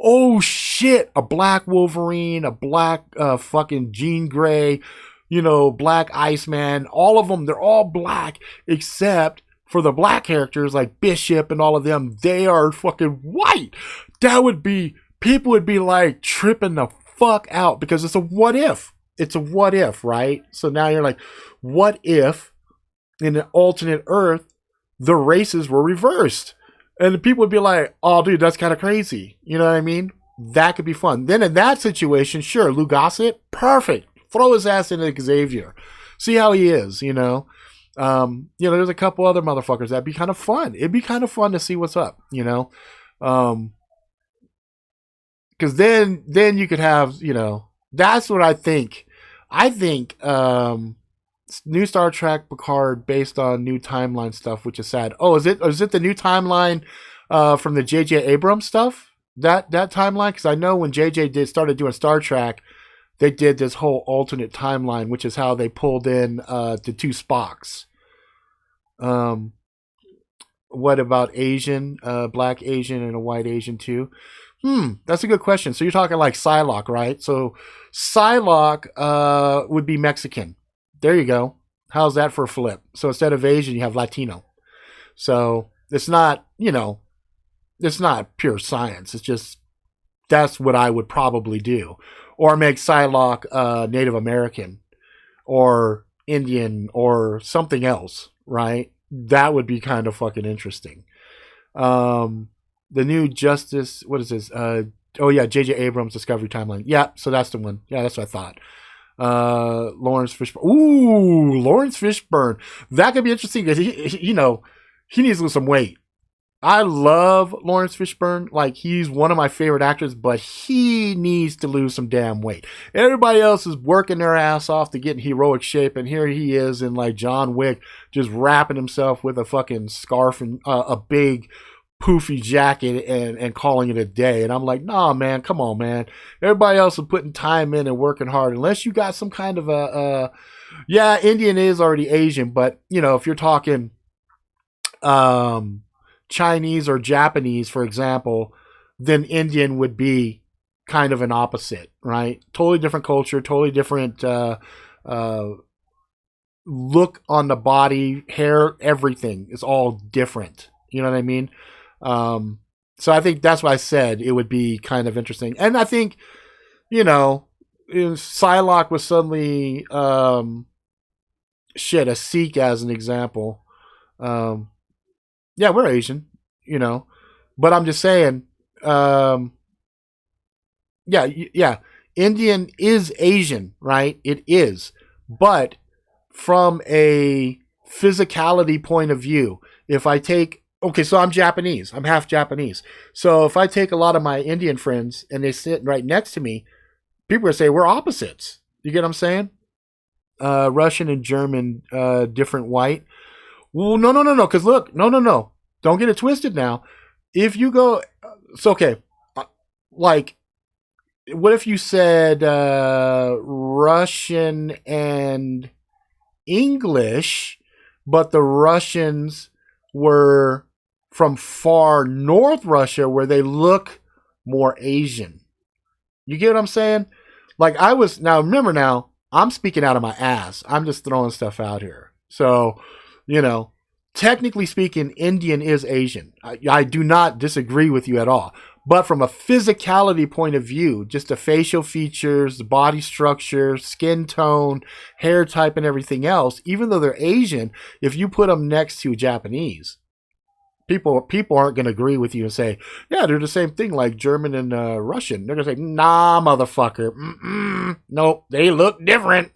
oh shit, a black Wolverine, a black fucking Jean Grey, black Iceman, all of them, they're all black, except for the black characters like Bishop and all of them, they are fucking white. People would be like tripping the fuck out because it's a what if. It's a what if, right? So now you're like, what if in an alternate Earth, the races were reversed. And people would be like, oh, dude, that's kind of crazy. You know what I mean? That could be fun. Then in that situation, sure, Lou Gossett, perfect. Throw his ass into Xavier. See how he is, you know? There's a couple other motherfuckers that'd be kind of fun. It'd be kind of fun to see what's up, you know? Because then you could have, you know, that's what I think. I think new Star Trek Picard based on new timeline stuff, which is sad. Oh, is it the new timeline from the J.J. Abrams stuff? That timeline? Because I know when J.J. started doing Star Trek, they did this whole alternate timeline, which is how they pulled in the two Spocks. What about Asian, black Asian and a white Asian too? That's a good question. So you're talking like Psylocke, right? So Psylocke would be Mexican. There you go. How's that for a flip? So instead of Asian, you have Latino. So it's not, you know, it's not pure science. It's just that's what I would probably do. Or make Psylocke Native American or Indian or something else, right? That would be kind of fucking interesting. The new Justice, what is this? J.J. Abrams Discovery Timeline. Yeah, so that's the one. Yeah, that's what I thought. Lawrence Fishburne. Ooh, Lawrence Fishburne. That could be interesting because he needs to lose some weight. I love Lawrence Fishburne. Like, he's one of my favorite actors, but he needs to lose some damn weight. Everybody else is working their ass off to get in heroic shape, and here he is in, like, John Wick, just wrapping himself with a fucking scarf and a big poofy jacket and calling it a day. And I'm like, nah, man, come on, man. Everybody else is putting time in and working hard. Unless you got some kind of Indian is already Asian, but, you know, if you're talking Chinese or Japanese, for example, then Indian would be kind of an opposite, right? Totally different culture, totally different look on the body, hair, everything is all different. You know what I mean? So I think that's why I said it would be kind of interesting. And I think, you know, if Psylocke was suddenly a Sikh as an example. Yeah, we're Asian, you know, but I'm just saying, Indian is Asian, right? It is. But from a physicality point of view, if I take, okay, so I'm Japanese. I'm half Japanese. So if I take a lot of my Indian friends and they sit right next to me, people would say we're opposites. You get what I'm saying? Russian and German, different white. Well, no. Because look, no. Don't get it twisted now. If you go, it's okay. Like, what if you said Russian and English, but the Russians were from far north Russia where they look more Asian? You get what I'm saying? Like, remember, I'm speaking out of my ass. I'm just throwing stuff out here. So, you know, technically speaking, Indian is Asian. I do not disagree with you at all. But from a physicality point of view, just the facial features, the body structure, skin tone, hair type, and everything else, even though they're Asian, if you put them next to Japanese, people aren't going to agree with you and say, yeah, they're the same thing like German and Russian. They're going to say, nah, motherfucker. Nope, they look different.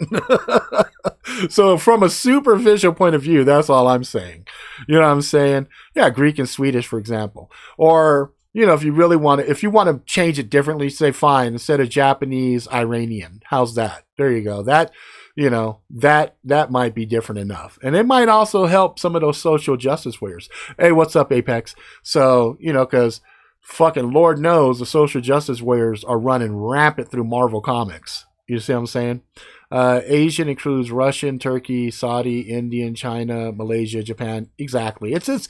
So from a superficial point of view, that's all I'm saying. You know what I'm saying? Yeah, Greek and Swedish, for example. Or, you know, if you want to change it differently, say, fine, instead of Japanese, Iranian. How's that? There you go. That, you know, that might be different enough. And it might also help some of those social justice warriors. Hey, what's up, Apex? So, you know, because fucking Lord knows the social justice warriors are running rampant through Marvel Comics. You see what I'm saying? Asian includes Russian, Turkey, Saudi, Indian, China, Malaysia, Japan. Exactly. It's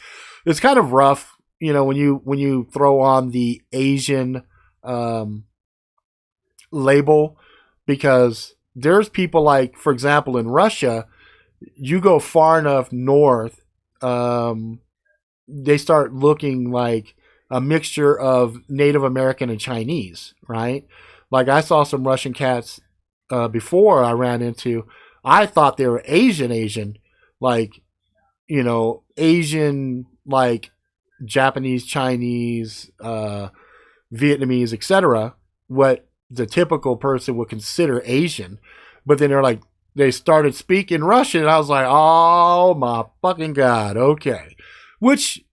kind of rough, you know, when you throw on the Asian label, because there's people like, for example, in Russia, you go far enough north, they start looking like a mixture of Native American and Chinese, right? Like, I saw some Russian cats before I ran into. I thought they were Asian, like Asian, like Japanese, Chinese, Vietnamese, etc., what the typical person would consider Asian. But then they started speaking Russian, and I was like, oh my fucking God, okay. Which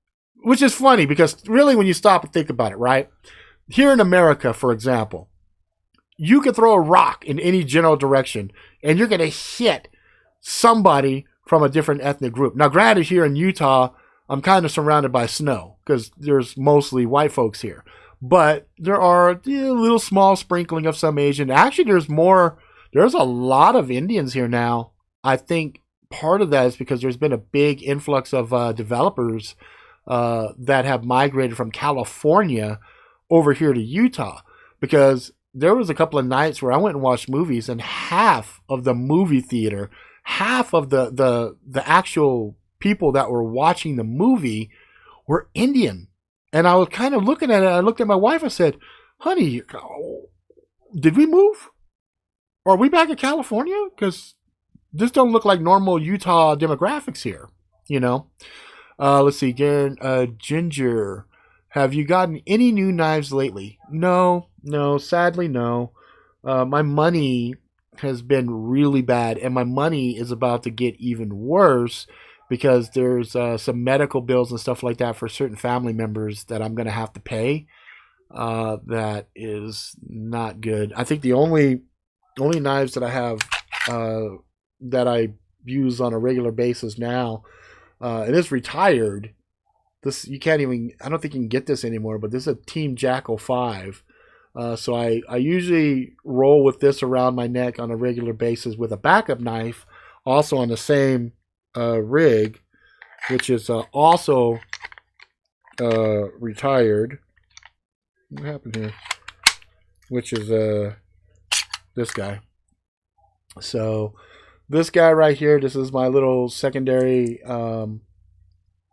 is funny, because really when you stop and think about it, right? Here in America, for example, you could throw a rock in any general direction and you're going to hit somebody from a different ethnic group. Now, granted, here in Utah, I'm kind of surrounded by snow because there's mostly white folks here. But there are a little small sprinkling of some Asian. Actually, there's a lot of Indians here now. I think part of that is because there's been a big influx of developers that have migrated from California over here to Utah, because there was a couple of nights where I went and watched movies, and half of the movie theater, half of the actual people that were watching the movie were Indian. And I was kind of looking at it. I looked at my wife. I said, honey, did we move? Are we back in California? Because this don't look like normal Utah demographics here, Let's see, Garen, Ginger, have you gotten any new knives lately? No, sadly, no. My money has been really bad, and my money is about to get even worse because there's some medical bills and stuff like that for certain family members that I'm going to have to pay. That is not good. I think the only knives that I have that I use on a regular basis now, and it's retired. This you can't even. I don't think you can get this anymore. But this is a Team Jackal 5. So I usually roll with this around my neck on a regular basis with a backup knife, also on the same rig, which is also retired. What happened here? Which is this guy. So this guy right here, this is my little secondary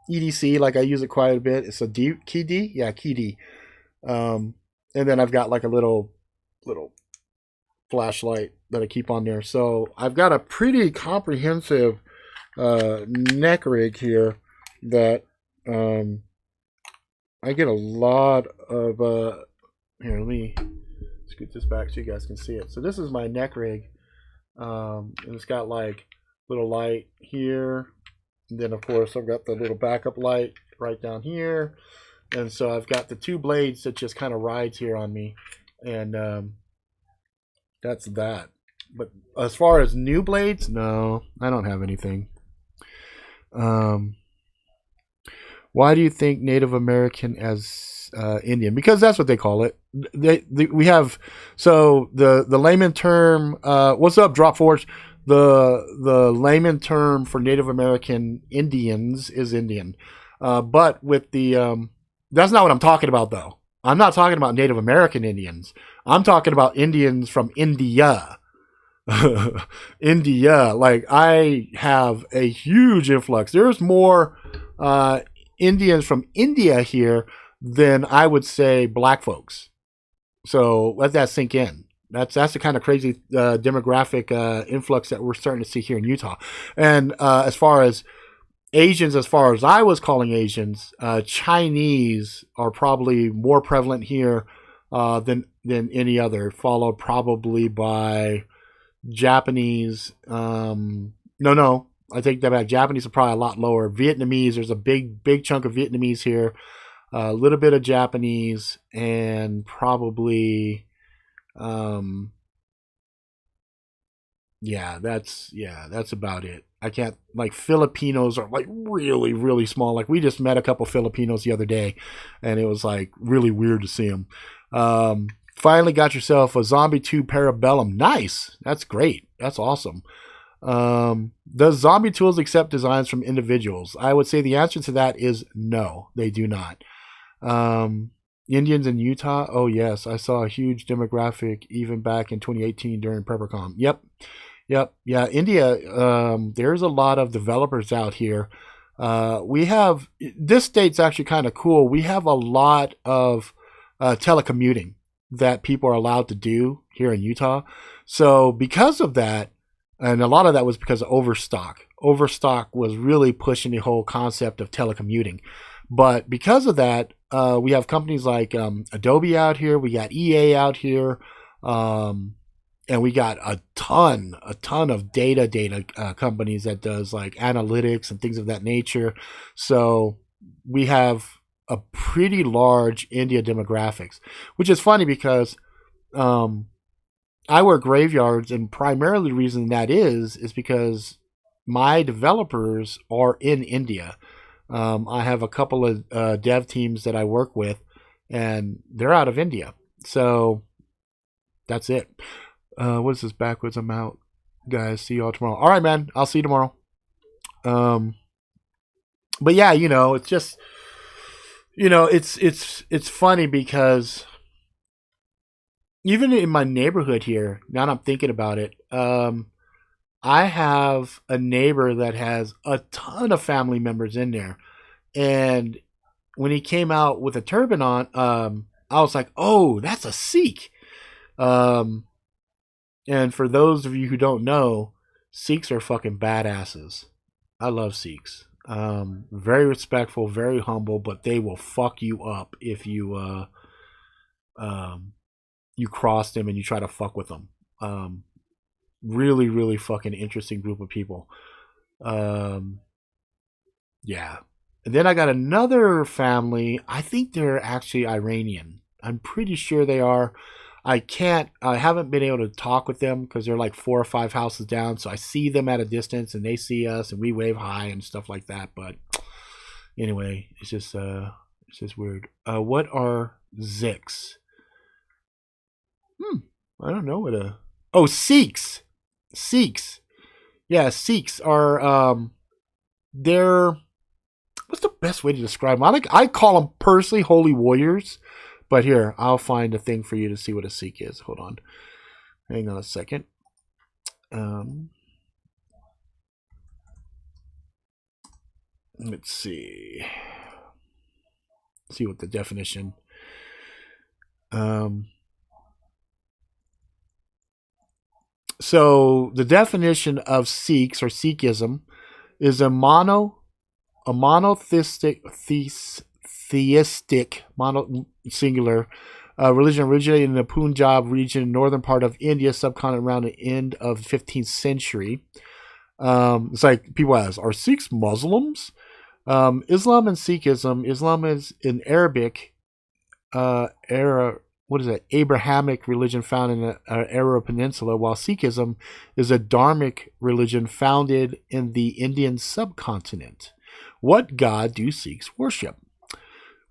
EDC. Like I use it quite a bit. It's a Key D? Yeah, Key D. And then I've got like a little flashlight that I keep on there. So I've got a pretty comprehensive neck rig here that I get a lot of here, let me scoot this back so you guys can see it. So this is my neck rig. And it's got like little light here. And then of course I've got the little backup light right down here. And so I've got the two blades that just kind of rides here on me. And that's that. But as far as new blades, no, I don't have anything. Why do you think Native American as Indian? Because that's what they call it. We have, so the layman term, what's up, Drop Forge? The layman term for Native American Indians is Indian. But with the, that's not what I'm talking about, though. I'm not talking about Native American Indians. I'm talking about Indians from India. India. Like, I have a huge influx. There's more Indians from India here than I would say black folks. So let that sink in. That's the kind of crazy demographic influx that we're starting to see here in Utah. And as far as Asians, as far as I was calling Asians, Chinese are probably more prevalent here than any other, followed probably by Japanese. No, I take that back. Japanese are probably a lot lower. Vietnamese, there's a big chunk of Vietnamese here, a little bit of Japanese, and probably, that's about it. I can't, like, Filipinos are like really, really small. Like, we just met a couple Filipinos the other day, and it was like really weird to see them. Finally got yourself a Zombie 2 Parabellum. Nice. That's great. That's awesome. Does Zombie Tools accept designs from individuals? I would say the answer to that is no, they do not. Indians in Utah? Oh, yes. I saw a huge demographic even back in 2018 during PrepperCon. Yep. Yeah, India, there's a lot of developers out here. We have, this state's actually kind of cool. We have a lot of telecommuting that people are allowed to do here in Utah. So because of that, and a lot of that was because of overstock. Overstock was really pushing the whole concept of telecommuting. But because of that, we have companies like Adobe out here. We got EA out here. And we got a ton of data companies that does like analytics and things of that nature. So we have a pretty large India demographics, which is funny because I work graveyards, and primarily the reason that is because my developers are in India. I have a couple of dev teams that I work with, and they're out of India. So that's it. What is this backwards? I'm out, guys. See y'all tomorrow. All right, man. I'll see you tomorrow. But yeah, it's just, it's funny because even in my neighborhood here, now that I'm thinking about it, I have a neighbor that has a ton of family members in there, and when he came out with a turban on, I was like, oh, that's a Sikh. And for those of you who don't know, Sikhs are fucking badasses. I love Sikhs. Very respectful, very humble, but they will fuck you up if you you cross them and you try to fuck with them. Really, really fucking interesting group of people. Yeah. And then I got another family. I think they're actually Iranian. I'm pretty sure they are. I haven't been able to talk with them because they're like 4 or 5 houses down. So I see them at a distance and they see us and we wave hi and stuff like that. But anyway, it's just weird. What are Ziks? I don't know what Sikhs. Sikhs. Yeah, Sikhs are, they're, what's the best way to describe them? I call them personally holy warriors. But here, I'll find a thing for you to see what a Sikh is. Hold on. Hang on a second. Let's see. See what the definition. So the definition of Sikhs or Sikhism is a monotheistic singular religion originated in the Punjab region, northern part of India subcontinent, around the end of the 15th century. It's like people ask, are Sikhs Muslims? Islam and Sikhism. Islam is in Arabic, Abrahamic religion found in the Arab Peninsula, while Sikhism is a Dharmic religion founded in the Indian subcontinent. What god do Sikhs worship?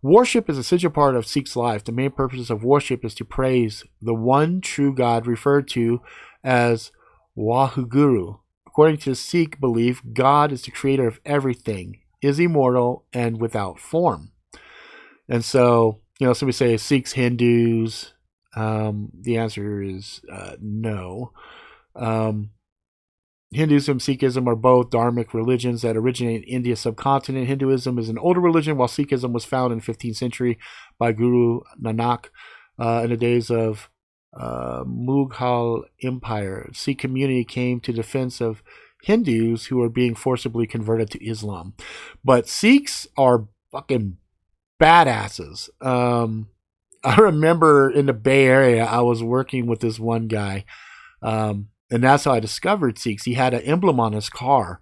Worship is an essential part of Sikhs' life. The main purpose of worship is to praise the one true God, referred to as Waheguru. According to Sikh belief, God is the creator of everything, is immortal, and without form. And so, somebody say Sikhs, Hindus. The answer is no. Hinduism and Sikhism are both Dharmic religions that originate in India subcontinent. Hinduism is an older religion, while Sikhism was founded in the 15th century by Guru Nanak in the days of Mughal Empire. Sikh community came to defense of Hindus who were being forcibly converted to Islam. But Sikhs are fucking badasses. I remember in the Bay Area, I was working with this one guy. And that's how I discovered Sikhs. He had an emblem on his car,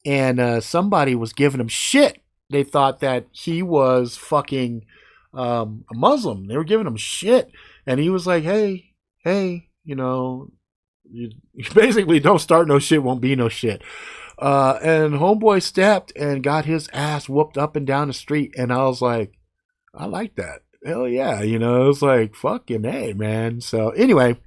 and somebody was giving him shit. They thought that he was fucking a Muslim. They were giving him shit, and he was like, "Hey, you basically don't start no shit, won't be no shit." And homeboy stepped and got his ass whooped up and down the street, and I was like, "I like that. Hell yeah!" It was like fucking hey, man. So anyway,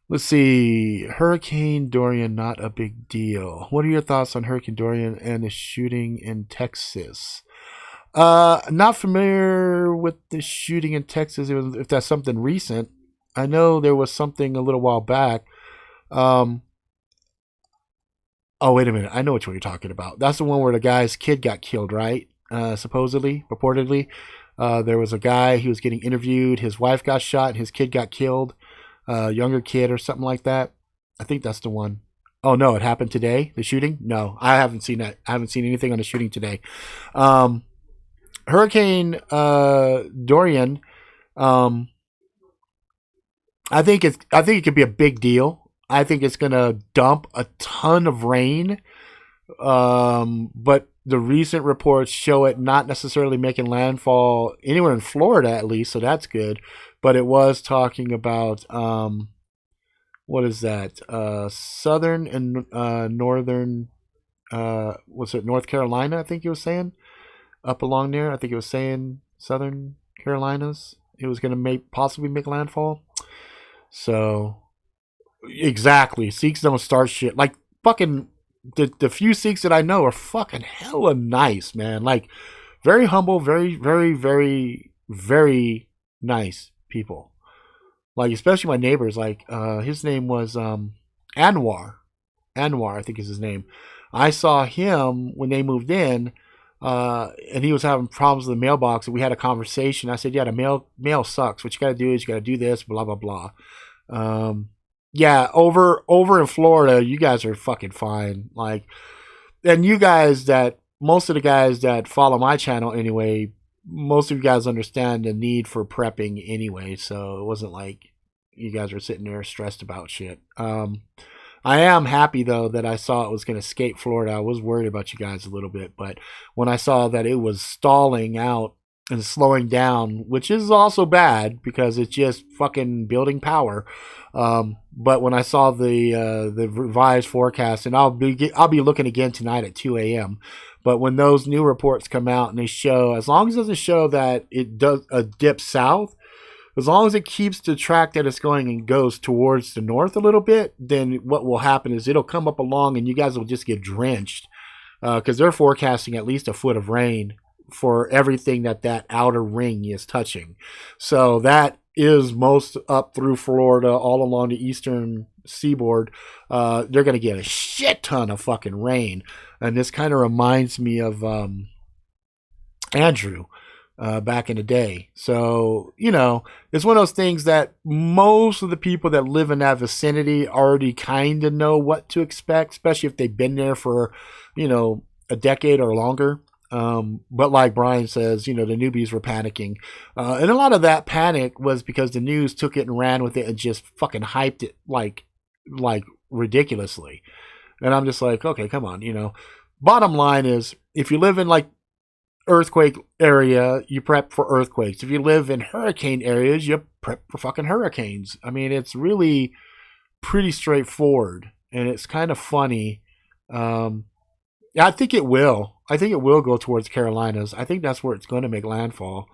let's see. Hurricane Dorian, not a big deal. What are your thoughts on Hurricane Dorian and the shooting in Texas? Not familiar with the shooting in Texas, if that's something recent. I know there was something a little while back. Oh, wait a minute. I know which one you're talking about. That's the one where the guy's kid got killed, right? Supposedly, purportedly. There was a guy, he was getting interviewed. His wife got shot and his kid got killed. Younger kid or something like that. I think that's the one. Oh no, it happened today. The shooting? No, I haven't seen that. I haven't seen anything on the shooting today. Um, Hurricane Dorian. Um, I think it could be a big deal. I think it's gonna dump a ton of rain. But the recent reports show it not necessarily making landfall anywhere in Florida, at least, so that's good. But it was talking about what is that? Southern and northern. Was it North Carolina? I think he was saying up along there. I think it was saying Southern Carolinas. It was going to possibly make landfall. So exactly, Sikhs don't start shit like fucking. The few Sikhs that I know are fucking hella nice, man. Like very humble, very very very very nice people. Like especially my neighbors. Like his name was Anwar. Anwar, I think is his name. I saw him when they moved in, and he was having problems with the mailbox. And we had a conversation. I said, "Yeah, the mail sucks. What you got to do is you got to do this, blah blah blah." Yeah, over in Florida, you guys are fucking fine. Like, and you guys that most of the guys that follow my channel anyway, most of you guys understand the need for prepping anyway. So it wasn't like you guys were sitting there stressed about shit. I am happy though that I saw it was going to escape Florida. I was worried about you guys a little bit, but when I saw that it was stalling out and slowing down, which is also bad because it's just fucking building power. But when I saw the revised forecast, and I'll be looking again tonight at 2 a.m. But when those new reports come out and they show, as long as it doesn't show that it does a dip south, as long as it keeps the track that it's going and goes towards the north a little bit, then what will happen is it'll come up along and you guys will just get drenched because they're forecasting at least a foot of rain for everything that outer ring is touching. So that is most up through Florida, all along the eastern seaboard. They're going to get a shit ton of fucking rain. And this kind of reminds me of Andrew back in the day. So, you know, it's one of those things that most of the people that live in that vicinity already kind of know what to expect, especially if they've been there for, you know, a decade or longer. But like Brian says, you know, the newbies were panicking. And a lot of that panic was because the news took it and ran with it and just fucking hyped it like ridiculously. And I'm just like, okay, come on, you know. Bottom line is, if you live in like earthquake area, you prep for earthquakes. If you live in hurricane areas, you prep for fucking hurricanes. I mean, it's really pretty straightforward. And it's kind of funny. I think it will. I think it will go towards Carolinas. I think that's where it's going to make landfall.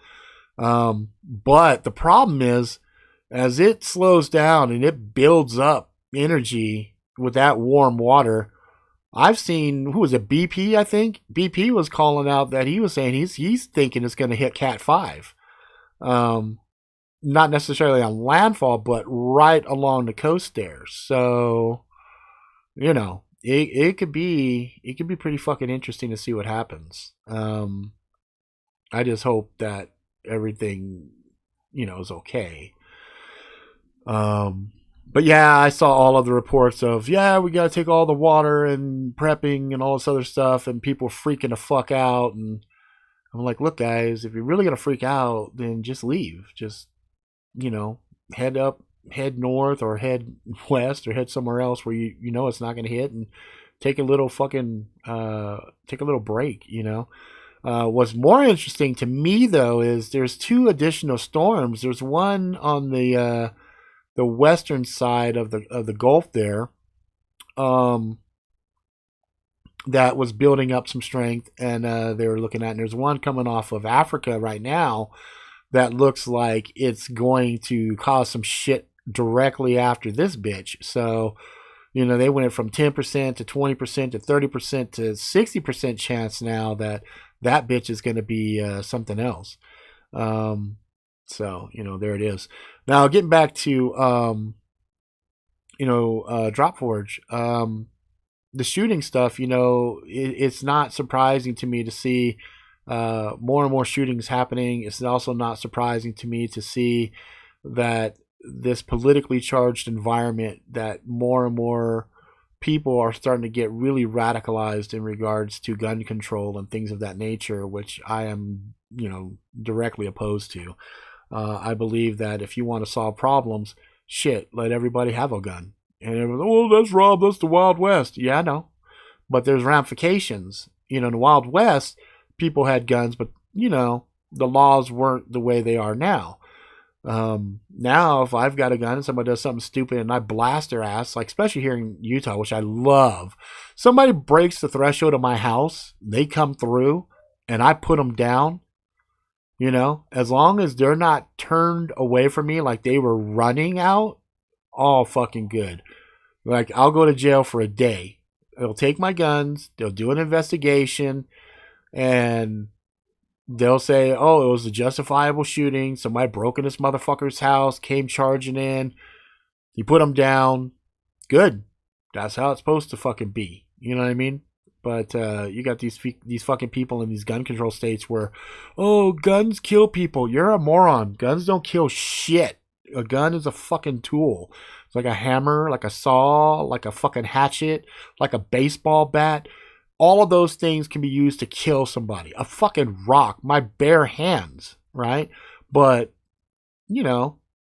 But the problem is, as it slows down and it builds up energy with that warm water, I've seen, who was it, BP, I think? BP was calling out that he was saying he's thinking it's going to hit Cat 5. Not necessarily on landfall, but right along the coast there. So, you know, it could be pretty fucking interesting to see what happens. I just hope that everything, you know, is okay. But yeah, I saw all of the reports of, yeah, we got to take all the water and prepping and all this other stuff, and people freaking the fuck out. And I'm like, look, guys, if you're really going to freak out, then just leave. Just, you know, head north or head west or head somewhere else where you know it's not going to hit, and take a little fucking, take a little break, you know. What's more interesting to me, though, is there's 2 additional storms. There's one on the western side of the Gulf there, that was building up some strength, and they were looking at. And there's one coming off of Africa right now that looks like it's going to cause some shit directly after this bitch. So, you know, they went from 10% to 20% to 30% to 60% chance now that bitch is going to be something else. So, you know, there it is. Now, getting back to, Drop Forge, the shooting stuff, you know, it's not surprising to me to see more and more shootings happening. It's also not surprising to me to see that this politically charged environment, that more and more people are starting to get really radicalized in regards to gun control and things of that nature, which I am, directly opposed to. I believe that if you want to solve problems, shit, let everybody have a gun. And everyone's, oh, that's Rob, that's the Wild West. Yeah, I know. But there's ramifications. In the Wild West, people had guns, but, the laws weren't the way they are now. Now, if I've got a gun and somebody does something stupid and I blast their ass, like especially here in Utah, which I love, somebody breaks the threshold of my house, they come through, and I put them down, as long as they're not turned away from me like they were running out, all fucking good. Like, I'll go to jail for a day. They'll take my guns, they'll do an investigation, and they'll say, oh, it was a justifiable shooting. Somebody broke in this motherfucker's house, came charging in. He put them down. Good. That's how it's supposed to fucking be. You know what I mean? But you got these fucking people in these gun control states where, oh, guns kill people. You're a moron. Guns don't kill shit. A gun is a fucking tool. It's like a hammer, like a saw, like a fucking hatchet, like a baseball bat. All of those things can be used to kill somebody. A fucking rock, my bare hands, right? But,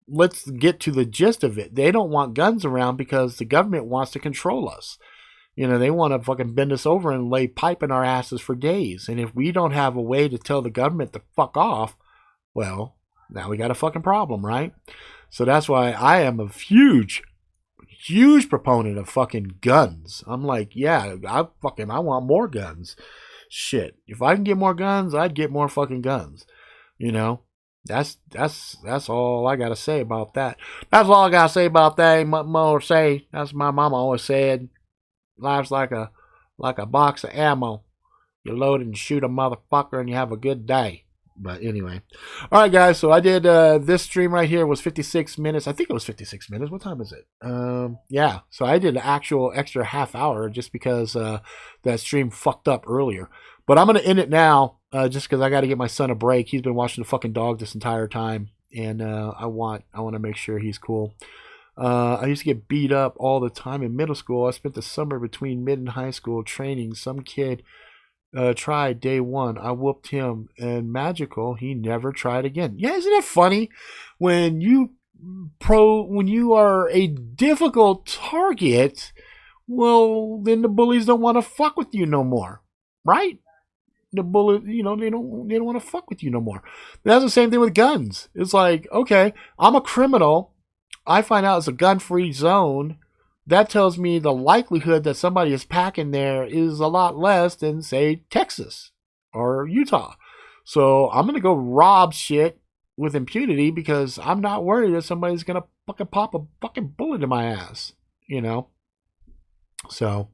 let's get to the gist of it. They don't want guns around because the government wants to control us. They want to fucking bend us over and lay pipe in our asses for days. And if we don't have a way to tell the government to fuck off, well, now we got a fucking problem, right? So that's why I am a huge proponent of fucking guns. I'm like, yeah, I want more guns. Shit, if I can get more guns, I'd get more fucking guns. That's all I gotta say about that. That's all I gotta say about that. Ain't much more to say. That's what my mama always said. Life's like a box of ammo. You load it and shoot a motherfucker and you have a good day. But anyway. All right, guys. So I did this stream right here was 56 minutes. I think it was 56 minutes. What time is it? Yeah. So I did an actual extra half hour just because that stream fucked up earlier. But I'm going to end it now just because I got to get my son a break. He's been watching the fucking dog this entire time. And I want to make sure he's cool. I used to get beat up all the time in middle school. I spent the summer between mid and high school training. Some kid tried day one. I whooped him, and magical, he never tried again. Yeah, isn't it funny when you are a difficult target? Well, then the bullies don't want to fuck with you no more, right? The bully, they don't want to fuck with you no more. That's the same thing with guns. It's like, okay, I'm a criminal. I find out it's a gun-free zone. That tells me the likelihood that somebody is packing there is a lot less than, say, Texas or Utah. So I'm going to go rob shit with impunity because I'm not worried that somebody's going to fucking pop a fucking bullet in my ass, So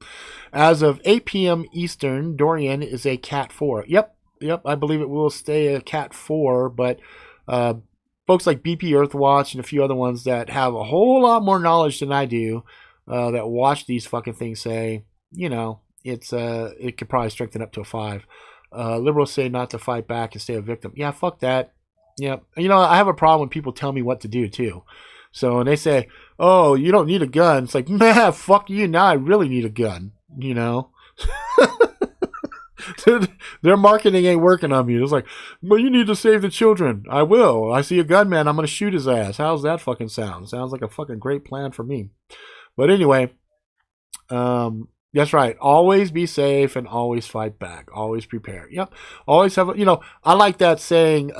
as of 8 p.m. Eastern, Dorian is a Cat 4. Yep, I believe it will stay a Cat 4, but folks like BP Earthwatch and a few other ones that have a whole lot more knowledge than I do, that watch these fucking things say, it could probably strengthen up to a 5. Liberals say not to fight back and stay a victim. Yeah, fuck that. Yeah, I have a problem when people tell me what to do too. So when they say, oh, you don't need a gun, it's like, man, fuck you. Now I really need a gun. Their marketing ain't working on me. It's like, well, you need to save the children. I will. I see a gunman, I'm going to shoot his ass. How's that fucking sound? Sounds like a fucking great plan for me. But anyway, that's right. Always be safe and always fight back. Always prepare. Yep. Always have, I like that saying,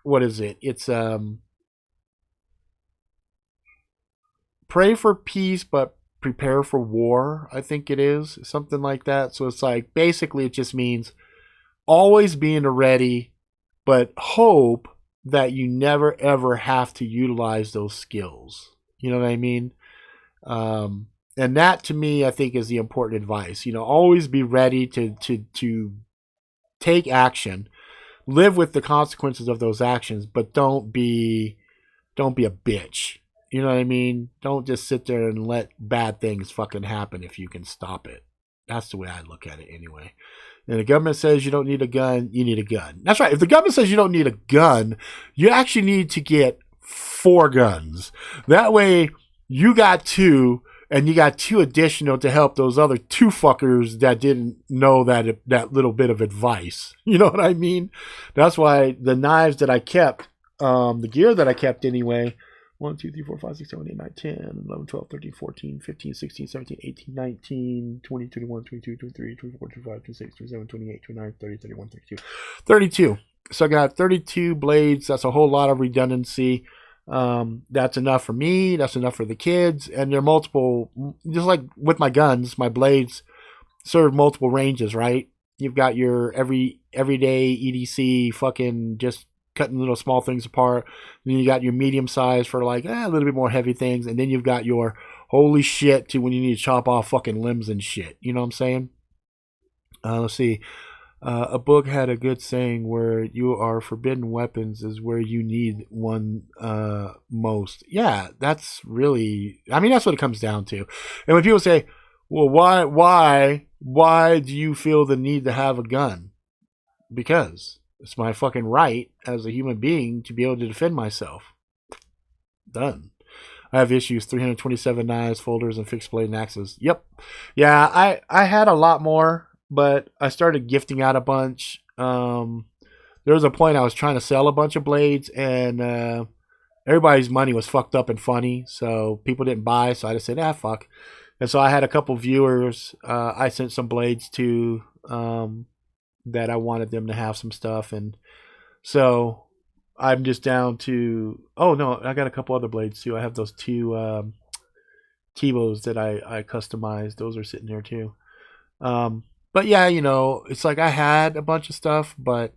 what is it? It's, pray for peace, but prepare for war, I think it is. Something like that. So it's like, basically it just means always being ready, but hope that you never ever have to utilize those skills. You know what I mean? And that to me, I think is the important advice. Always be ready to take action, live with the consequences of those actions, but don't be a bitch. You know what I mean? Don't just sit there and let bad things fucking happen if you can stop it. That's the way I look at it anyway. And the government says you don't need a gun, you need a gun. That's right. If the government says you don't need a gun, you actually need to get 4 guns. That way You got 2, and you got 2 additional to help those other 2 fuckers that didn't know that little bit of advice. You know what I mean? That's why the knives that I kept, the gear that I kept anyway, 1, 2, 3, 4, 5, 6, 7, 8, 9, 10, 11, 12, 13, 14, 15, 16, 17, 18, 19, 20, 21, 22, 23, 24, 25, 26, 27, 28, 29, 30, 31, 32. 32. So I got 32 blades. That's a whole lot of redundancy. That's enough for me. That's enough for the kids. And they're multiple, just like with my guns, my blades serve multiple ranges, right? You've got your everyday EDC fucking just cutting little small things apart. Then you got your medium size for like a little bit more heavy things. And then you've got your holy shit to when you need to chop off fucking limbs and shit. You know what I'm saying? Let's see. A book had a good saying where you are forbidden weapons is where you need one most. Yeah, that's really, I mean, that's what it comes down to. And when people say, well, why do you feel the need to have a gun? Because it's my fucking right as a human being to be able to defend myself. Done. I have issues, 327 knives, folders, and fixed blade and axes. Yep. Yeah, I had a lot more, but I started gifting out a bunch. There was a point I was trying to sell a bunch of blades, and everybody's money was fucked up and funny, so people didn't buy, so I just said, fuck. And so I had a couple viewers I sent some blades to that I wanted them to have some stuff, and so I'm just down to, oh no, I got a couple other blades too. I have those 2 Tebos that I customized. Those are sitting there too. But yeah, you know, it's like I had a bunch of stuff, but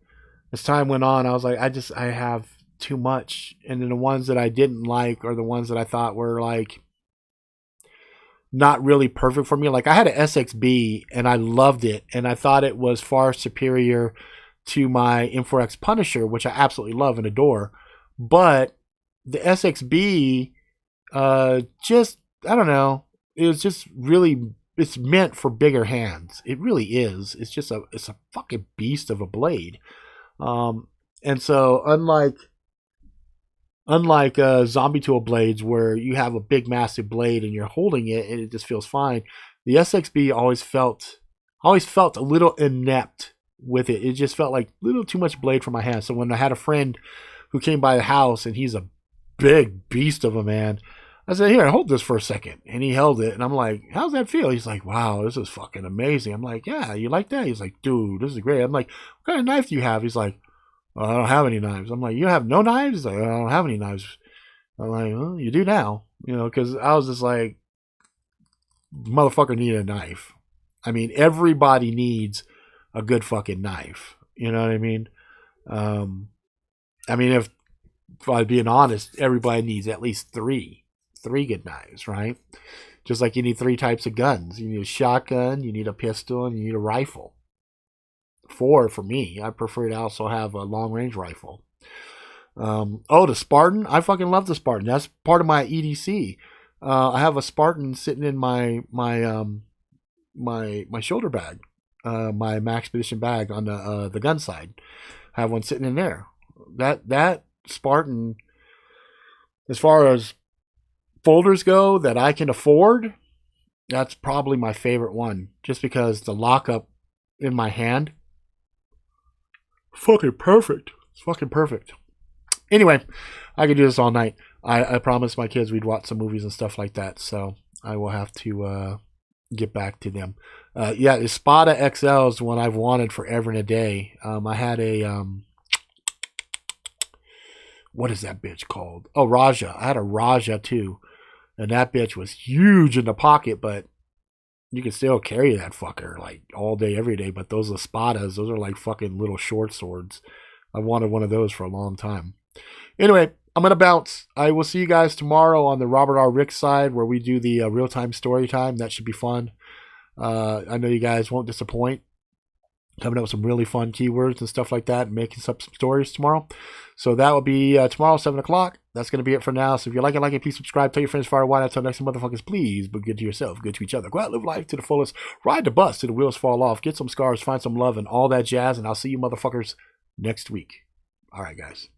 as time went on, I was like, I have too much. And then the ones that I didn't like are the ones that I thought were like not really perfect for me. Like I had an SXB and I loved it, and I thought it was far superior to my M4X Punisher, which I absolutely love and adore. But the SXB, just, I don't know, it was just really, it's meant for bigger hands. It really is. It's just it's a fucking beast of a blade. And so unlike zombie tool blades where you have a big massive blade and you're holding it and it just feels fine, the SXB always felt a little inept with it. It just felt like a little too much blade for my hand. So when I had a friend who came by the house and he's a big beast of a man, I said, here, hold this for a second. And he held it. And I'm like, how's that feel? He's like, wow, this is fucking amazing. I'm like, yeah, you like that? He's like, dude, this is great. I'm like, what kind of knife do you have? He's like, well, I don't have any knives. I'm like, you have no knives? He's like, I don't have any knives. I'm like, well, you do now. You know, because I was just like, motherfucker need a knife. I mean, everybody needs a good fucking knife. You know what I mean? If I'm being honest, everybody needs at least three good knives, right? Just like you need 3 types of guns. You need a shotgun, you need a pistol, and you need a rifle. 4 for me. I prefer to also have a long-range rifle. The Spartan. I fucking love the Spartan. That's part of my EDC. I have a Spartan sitting in my shoulder bag, my Maxpedition bag on the gun side. I have one sitting in there. That Spartan, as far as folders go that I can afford, that's probably my favorite one. Just because the lockup in my hand, fucking perfect. It's fucking perfect. Anyway, I could do this all night. I promised my kids we'd watch some movies and stuff like that, so I will have to get back to them. The Spada XL is one I've wanted forever and a day. I had a what is that bitch called? Oh, Raja. I had a Raja too, and that bitch was huge in the pocket, but you can still carry that fucker like all day, every day. But those Espadas, those are like fucking little short swords. I wanted one of those for a long time. Anyway, I'm going to bounce. I will see you guys tomorrow on the Robert R. Rick side where we do the real-time story time. That should be fun. I know you guys won't disappoint. Coming up with some really fun keywords and stuff like that and making some stories tomorrow. So that will be tomorrow, 7 o'clock. That's going to be it for now. So if you like it, please subscribe. Tell your friends far wide. Until next time, motherfuckers, please be good to yourself, good to each other. Go out, live life to the fullest. Ride the bus till the wheels fall off. Get some scars, find some love, and all that jazz. And I'll see you motherfuckers next week. All right, guys.